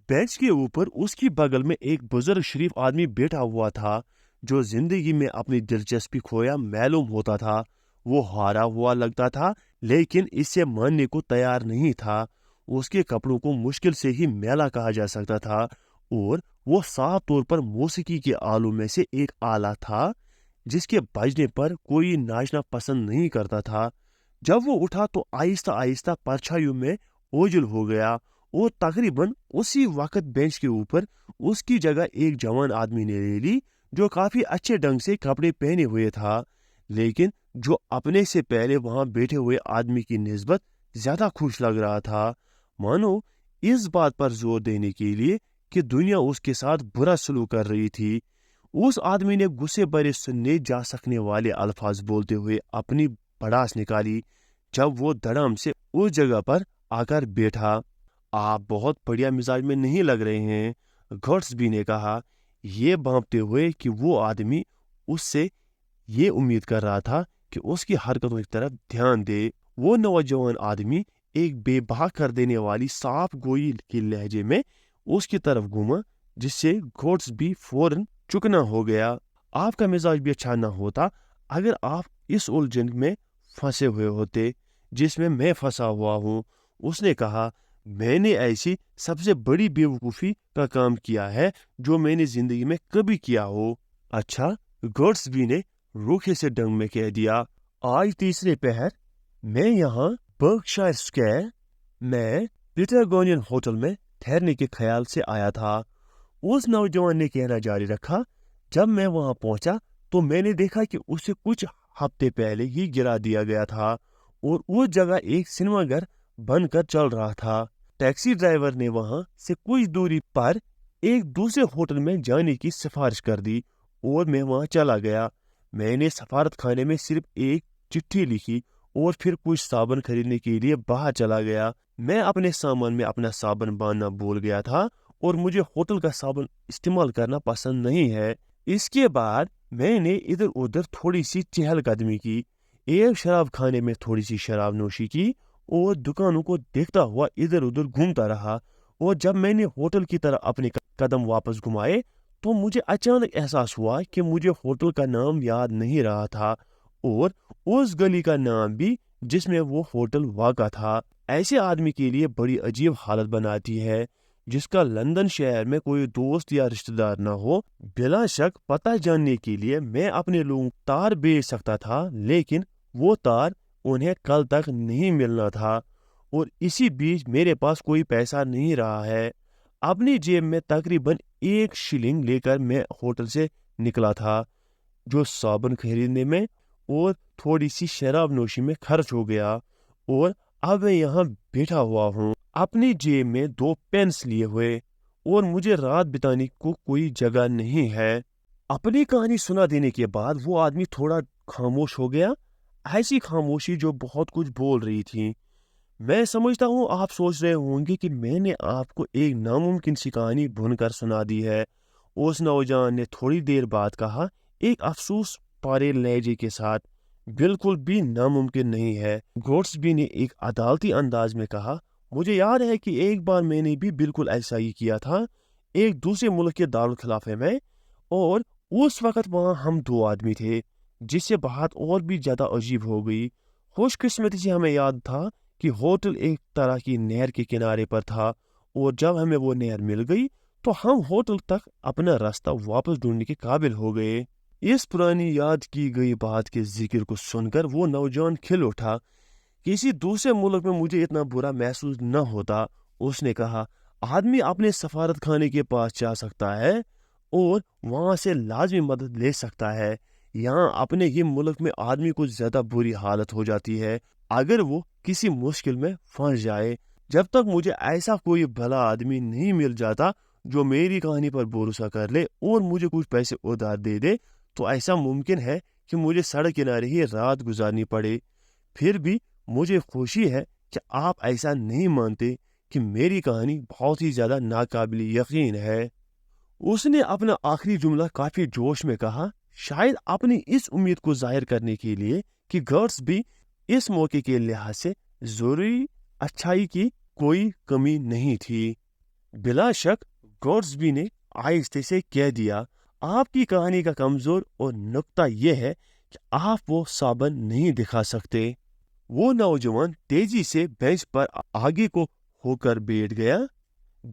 बेंच के ऊपर उसकी बगल में एक बुजुर्ग शरीफ आदमी बैठा हुआ था जो जिंदगी में अपनी दिलचस्पी खोया मालूम होता था। वो हारा हुआ लगता था लेकिन इससे मानने को तैयार नहीं था। उसके कपड़ों को मुश्किल से ही मैला कहा जा सकता था और वो साफ तौर पर मौसीकी के आलों में से एक आला था जिसके बजने पर कोई नाचना पसंद नहीं करता था। जब वो उठा तो आहिस्ता आहिस्ता परछाइयों में ओझल हो गया और तकरीबन उसी वक्त बेंच के ऊपर उसकी जगह एक जवान आदमी ने ले ली जो काफी अच्छे ढंग से कपड़े पहने हुए था, लेकिन जो अपने से पहले वहां बैठे हुए आदमी की निस्बत ज्यादा खुश लग रहा था, मानो इस बात पर जोर देने के लिए कि दुनिया उसके साथ बुरा सलूक कर रही थी। उस आदमी ने गुस्से भरे सुनने जा सकने वाले अल्फाज बोलते हुए अपनी भड़ास निकाली जब वो धड़ाम से उस जगह पर आकर बैठा। आप बहुत बढ़िया मिजाज में नहीं लग रहे हैं, गॉड्सबी ने कहा, ये भांपते हुए कि वो आदमी उससे ये उम्मीद कर रहा था कि उसकी हरकतों की तरफ ध्यान दे। वो नौजवान आदमी एक बेबाक कर देने वाली साफ गोई के लहजे में उसकी तरफ घूमा, जिससे गॉड्सबी फौरन चुकना हो गया। आपका मिजाज भी अच्छा ना होता अगर आप इस उलझन में फंसे हुए होते जिसमें मैं फंसा हुआ हूँ, उसने कहा। मैंने ऐसी सबसे बड़ी बेवकूफ़ी का काम किया है जो मैंने जिंदगी में कभी किया हो। अच्छा, गॉड्सबी ने रूखे से ढंग में कह दिया। आज तीसरे पहर मैं यहाँ बर्कशायर स्क्वायर में पैटागोनियन होटल में ठहरने के ख्याल से आया था, उस नौजवान ने कहना जारी रखा। जब मैं वहां पहुंचा तो मैंने देखा कि उसे कुछ हफ्ते पहले ही गिरा दिया गया था और उस जगह एक सिनेमाघर बनकर चल रहा था। टैक्सी ड्राइवर ने वहां से कुछ दूरी पर एक दूसरे होटल में जाने की सिफारिश कर दी और मैं वहां चला गया। मैंने सफारत खाने में सिर्फ एक चिट्ठी लिखी और फिर कुछ साबुन खरीदने के लिए बाहर चला गया। मैं अपने सामान में अपना साबुन बांधना भूल गया था और मुझे होटल का साबुन इस्तेमाल करना पसंद नहीं है। इसके बाद मैंने इधर उधर थोड़ी सी चहलकदमी की, एक शराब खाने में थोड़ी सी शराब नोशी की और दुकानों को देखता हुआ इधर उधर घूमता रहा। और जब मैंने होटल की तरफ अपने कदम वापस घुमाए तो मुझे अचानक एहसास हुआ कि मुझे होटल का नाम याद नहीं रहा था और उस गली का नाम भी जिसमें वो होटल वाक़ा था। ऐसे आदमी के लिए बड़ी अजीब हालत बनाती है जिसका लंदन शहर में कोई दोस्त या रिश्तेदार न हो। बिला शक पता जानने के लिए मैं अपने लोगों को तार बेच सकता था, लेकिन वो तार उन्हें कल तक नहीं मिलना था और इसी बीच मेरे पास कोई पैसा नहीं रहा है। अपनी जेब में तकरीबन 1 शिलिंग लेकर मैं होटल से निकला था, जो साबुन खरीदने में और थोड़ी सी शराब नोशी में खर्च हो गया। और अब मैं यहाँ बैठा हुआ हूँ अपनी जेब में 2 पेन्स लिए हुए और मुझे रात बिताने को कोई जगह नहीं है। अपनी कहानी सुना देने के बाद वो आदमी थोड़ा खामोश हो गया, ऐसी खामोशी जो बहुत कुछ बोल रही थी। मैं समझता हूँ आप सोच रहे होंगे कि मैंने आपको एक नामुमकिन सी कहानी बुनकर सुना दी है, उस नौजवान ने थोड़ी देर बाद कहा, एक अफसोस भरे लहजे के साथ। बिल्कुल भी नामुमकिन नहीं है, गॉड्सबी ने एक अदालती अंदाज में कहा। मुझे याद है कि एक बार मैंने भी बिल्कुल ऐसा ही किया था, एक दूसरे मुल्क के दारुल खिलाफे में, और उस वक्त वहाँ हम 2 आदमी थे, जिससे बात और भी ज़्यादा अजीब हो गई। खुशकिस्मती से हमें याद था कि होटल एक तरह की नहर के किनारे पर था और जब हमें वो नहर मिल गई तो हम होटल तक अपना रास्ता वापस ढूंढने के काबिल हो गए। इस पुरानी याद की गई बात के जिक्र को सुनकर वो नौजवान खिल उठा। किसी दूसरे मुल्क में मुझे इतना बुरा महसूस न होता, उसने कहा। आदमी अपने सफारत खाने के पास जा सकता है और वहां से लाजमी मदद ले सकता है। यहाँ अपने ही मुल्क में आदमी को ज्यादा बुरी हालत हो जाती है अगर वो किसी मुश्किल में फंस जाए। जब तक मुझे ऐसा कोई भला आदमी नहीं मिल जाता जो मेरी कहानी पर भरोसा कर ले और मुझे कुछ पैसे उधार दे दे, तो ऐसा मुमकिन है कि मुझे सड़क किनारे ही रात गुजारनी पड़े। फिर भी मुझे खुशी है कि आप ऐसा नहीं मानते कि मेरी कहानी बहुत ही ज्यादा नाकाबिल यकीन है। उसने अपना आखिरी जुमला काफी जोश में कहा, शायद अपनी इस उम्मीद को जाहिर करने के लिए कि गॉड्सबी इस मौके के लिहाज से जरूरी अच्छाई की कोई कमी नहीं थी। बिला शक गॉड्सबी ने आहिस्ते से कह दिया, आपकी कहानी का कमजोर और नुक्ता यह है कि आप वो साबन नहीं दिखा सकते। वो नौजवान तेजी से बेंच पर आगे को होकर बैठ गया,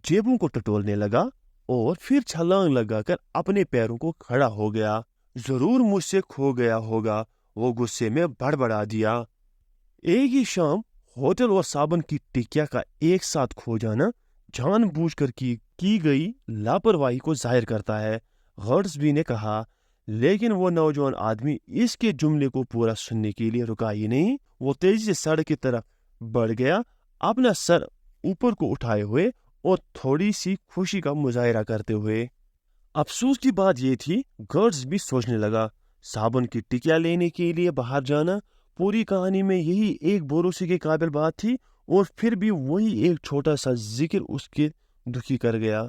जेबों को टटोलने लगा और फिर छलांग लगाकर अपने पैरों को खड़ा हो गया। जरूर मुझसे खो गया होगा, वो गुस्से में बड़बड़ा दिया। एक ही शाम होटल और साबन की टिकिया का एक साथ खो जाना जानबूझकर की गई लापरवाही को जाहिर करता है, गॉड्सबी ने कहा। لیکن وہ نوجوان آدمی اس کے جملے کو پورا سننے کے لیے رکا ہی نہیں. وہ تیزی سے سڑک کی طرف بڑھ گیا, اپنا سر اوپر کو اٹھائے ہوئے اور تھوڑی سی خوشی کا مظاہرہ کرتے ہوئے. افسوس کی بات یہ تھی, گرٹس بھی سوچنے لگا, صابن کی ٹکیا لینے کے لیے باہر جانا, پوری کہانی میں یہی ایک بھروسے کے قابل بات تھی, اور پھر بھی وہی ایک چھوٹا سا ذکر اس کے دکھی کر گیا.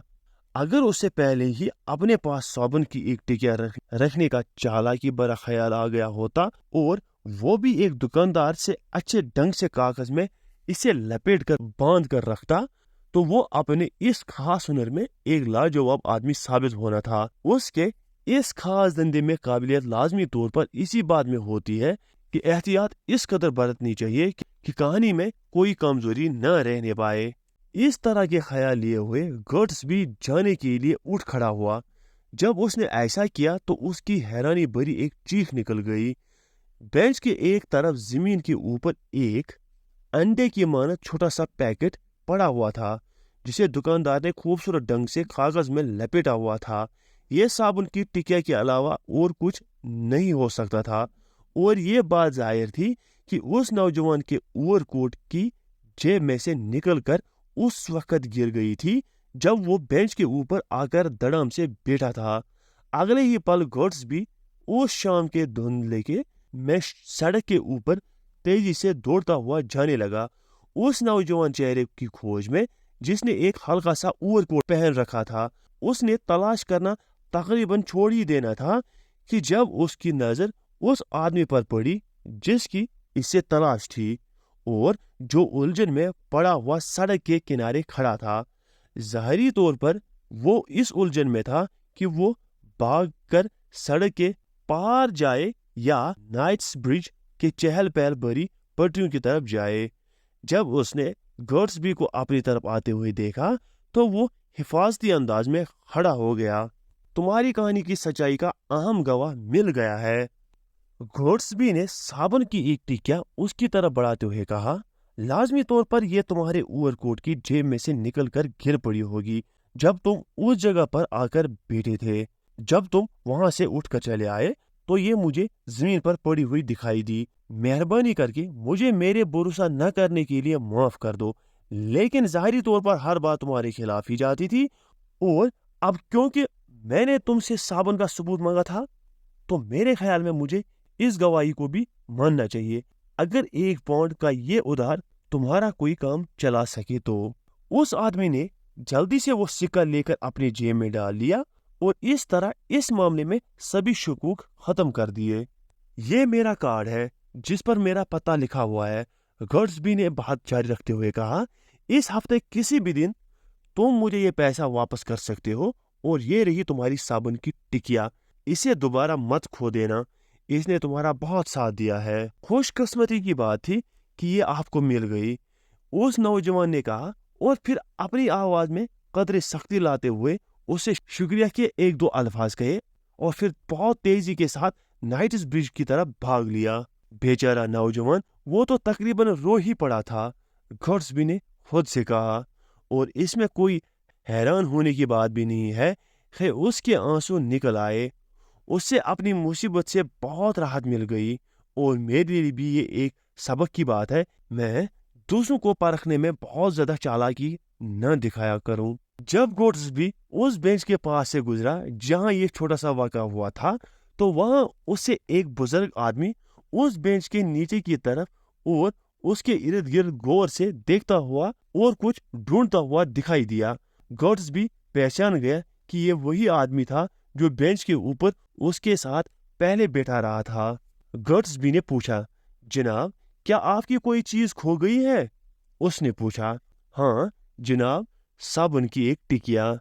اگر اسے پہلے ہی اپنے پاس صابن کی ایک ٹکیا رکھنے کا چالاکی برا خیال آ گیا ہوتا, اور وہ بھی ایک دکاندار سے اچھے ڈھنگ سے کاغذ میں اسے لپیٹ کر باندھ کر رکھتا, تو وہ اپنے اس خاص ہنر میں ایک لاجواب آدمی ثابت ہونا تھا. اس کے اس خاص دھندے میں قابلیت لازمی طور پر اسی بات میں ہوتی ہے کہ احتیاط اس قدر برتنی چاہیے کہ کہانی میں کوئی کمزوری نہ رہنے پائے. اس طرح کے خیال لیے ہوئے گرٹس بھی جانے کے لیے اٹھ کھڑا ہوا. جب اس نے ایسا کیا تو اس کی حیرانی بھری ایک چیخ نکل گئی. بینچ کے ایک طرف زمین کے اوپر ایک انڈے کی مانند چھوٹا سا پیکٹ پڑا ہوا تھا, جسے دکاندار نے خوبصورت ڈھنگ سے کاغذ میں لپیٹا ہوا تھا. یہ صابن کی ٹکیا کے علاوہ اور کچھ نہیں ہو سکتا تھا, اور یہ بات ظاہر تھی کہ اس نوجوان کے اوور کوٹ کی جیب میں سے نکل کر اس وقت گر گئی تھی جب وہ بینچ کے اوپر آ کر دڑام سے بیٹھا تھا. اگلے ہی پل گرٹس بھی اس شام کے دھندلے میں سڑک کے اوپر تیزی سے دوڑتا ہوا جانے لگا, اس نوجوان چہرے کی کھوج میں جس نے ایک ہلکا سا اوور کوٹ پہن رکھا تھا. اس نے تلاش کرنا تقریباً چھوڑ ہی دینا تھا کہ جب اس کی نظر اس آدمی پر پڑی جس کی اسے تلاش تھی, اور جو الجھن میں پڑا ہوا سڑک کے کنارے کھڑا تھا. ظاہری طور پر وہ اس الجھن میں تھا کہ وہ بھاگ کر سڑک کے پار جائے یا نائٹس برج کے چہل پہل بھری پٹریوں کی طرف جائے. جب اس نے گرٹسبی کو اپنی طرف آتے ہوئے دیکھا تو وہ حفاظتی انداز میں کھڑا ہو گیا. تمہاری کہانی کی سچائی کا اہم گواہ مل گیا ہے. گرٹسبی نے صابن کی ایک ٹکیا اس کی طرف بڑھاتے ہوئے کہا, لازمی طور پر یہ تمہارے اوور کوٹ کی جیب میں سے نکل کر گر پڑی ہوگی جب تم اس جگہ پر آ کر بیٹھے تھے. جب تم وہاں سے اٹھ کر چلے آئے تو یہ مجھے زمین پر پڑی ہوئی دکھائی دی. مہربانی کر کے مجھے میرے بھروسہ نہ کرنے کے لیے معاف کر دو, لیکن ظاہری طور پر ہر بات تمہارے خلاف ہی جاتی تھی, اور اب کیونکہ میں نے تم سے صابن کا ثبوت مانگا تھا تو میرے خیال میں مجھے اس گواہی کو بھی ماننا چاہیے. اگر 1 پاؤنڈ کا یہ ادھار تمہارا کوئی کام چلا سکے تو. اس آدمی نے جلدی سے وہ سکہ لے کر اپنی جیب میں ڈال لیا, اور اس طرح اس معاملے میں سبھی شکوک ختم کر دیے. یہ میرا کارڈ ہے جس پر میرا پتہ لکھا ہوا ہے, گرٹسبی نے بات جاری رکھتے ہوئے کہا. اس ہفتے کسی بھی دن تم مجھے یہ پیسہ واپس کر سکتے ہو, اور یہ رہی تمہاری صابن کی ٹکیا, اسے دوبارہ مت کھو دینا, اس نے تمہارا بہت ساتھ دیا ہے. خوش قسمتی کی بات تھی کہ یہ آپ کو مل گئی, اس نوجوان نے کہا, اور پھر اپنی آواز میں قدرے سختی لاتے ہوئے اسے شکریہ کے 1-2 الفاظ کہے, اور پھر بہت تیزی کے ساتھ نائٹس برج کی طرف بھاگ لیا. بیچارہ نوجوان, وہ تو تقریباً رو ہی پڑا تھا, گرٹسبی نے خود سے کہا, اور اس میں کوئی حیران ہونے کی بات بھی نہیں ہے کہ اس کے آنسو نکل آئے. اس سے اپنی مصیبت سے بہت راحت مل گئی, اور میرے لیے بھی یہ ایک سبق کی بات ہے, میں دوسروں کو پرکھنے میں بہت زیادہ چالاکی نہ دکھایا کروں. جب گرٹسبی اس بینچ کے پاس سے گزرا جہاں یہ چھوٹا سا واقعہ ہوا تھا, تو وہاں اسے ایک بزرگ آدمی اس بینچ کے نیچے کی طرف اور اس کے ارد گرد غور سے دیکھتا ہوا اور کچھ ڈھونڈتا ہوا دکھائی دیا. گرٹسبی پہچان گیا کہ یہ وہی آدمی تھا جو بینچ کے اوپر اس کے ساتھ پہلے بیٹھا رہا تھا. گرٹسبی نے پوچھا, جناب کیا آپ کی کوئی چیز کھو گئی ہے؟ اس نے پوچھا. ہاں جناب, صابن کی ایک ٹکیا.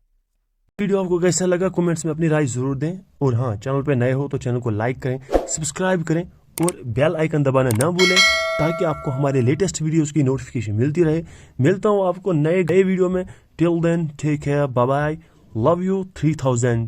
ویڈیو آپ کو کیسا لگا کمنٹس میں اپنی رائے ضرور دیں, اور ہاں چینل پہ نئے ہو تو چینل کو لائک کریں, سبسکرائب کریں, اور بیل آئیکن دبانا نہ بھولیں تاکہ آپ کو ہمارے لیٹسٹ ویڈیوز کی نوٹیفیکیشن ملتی رہے. ملتا ہوں آپ کو نئے ویڈیو میں. Till then take care, bye bye, love you 3000.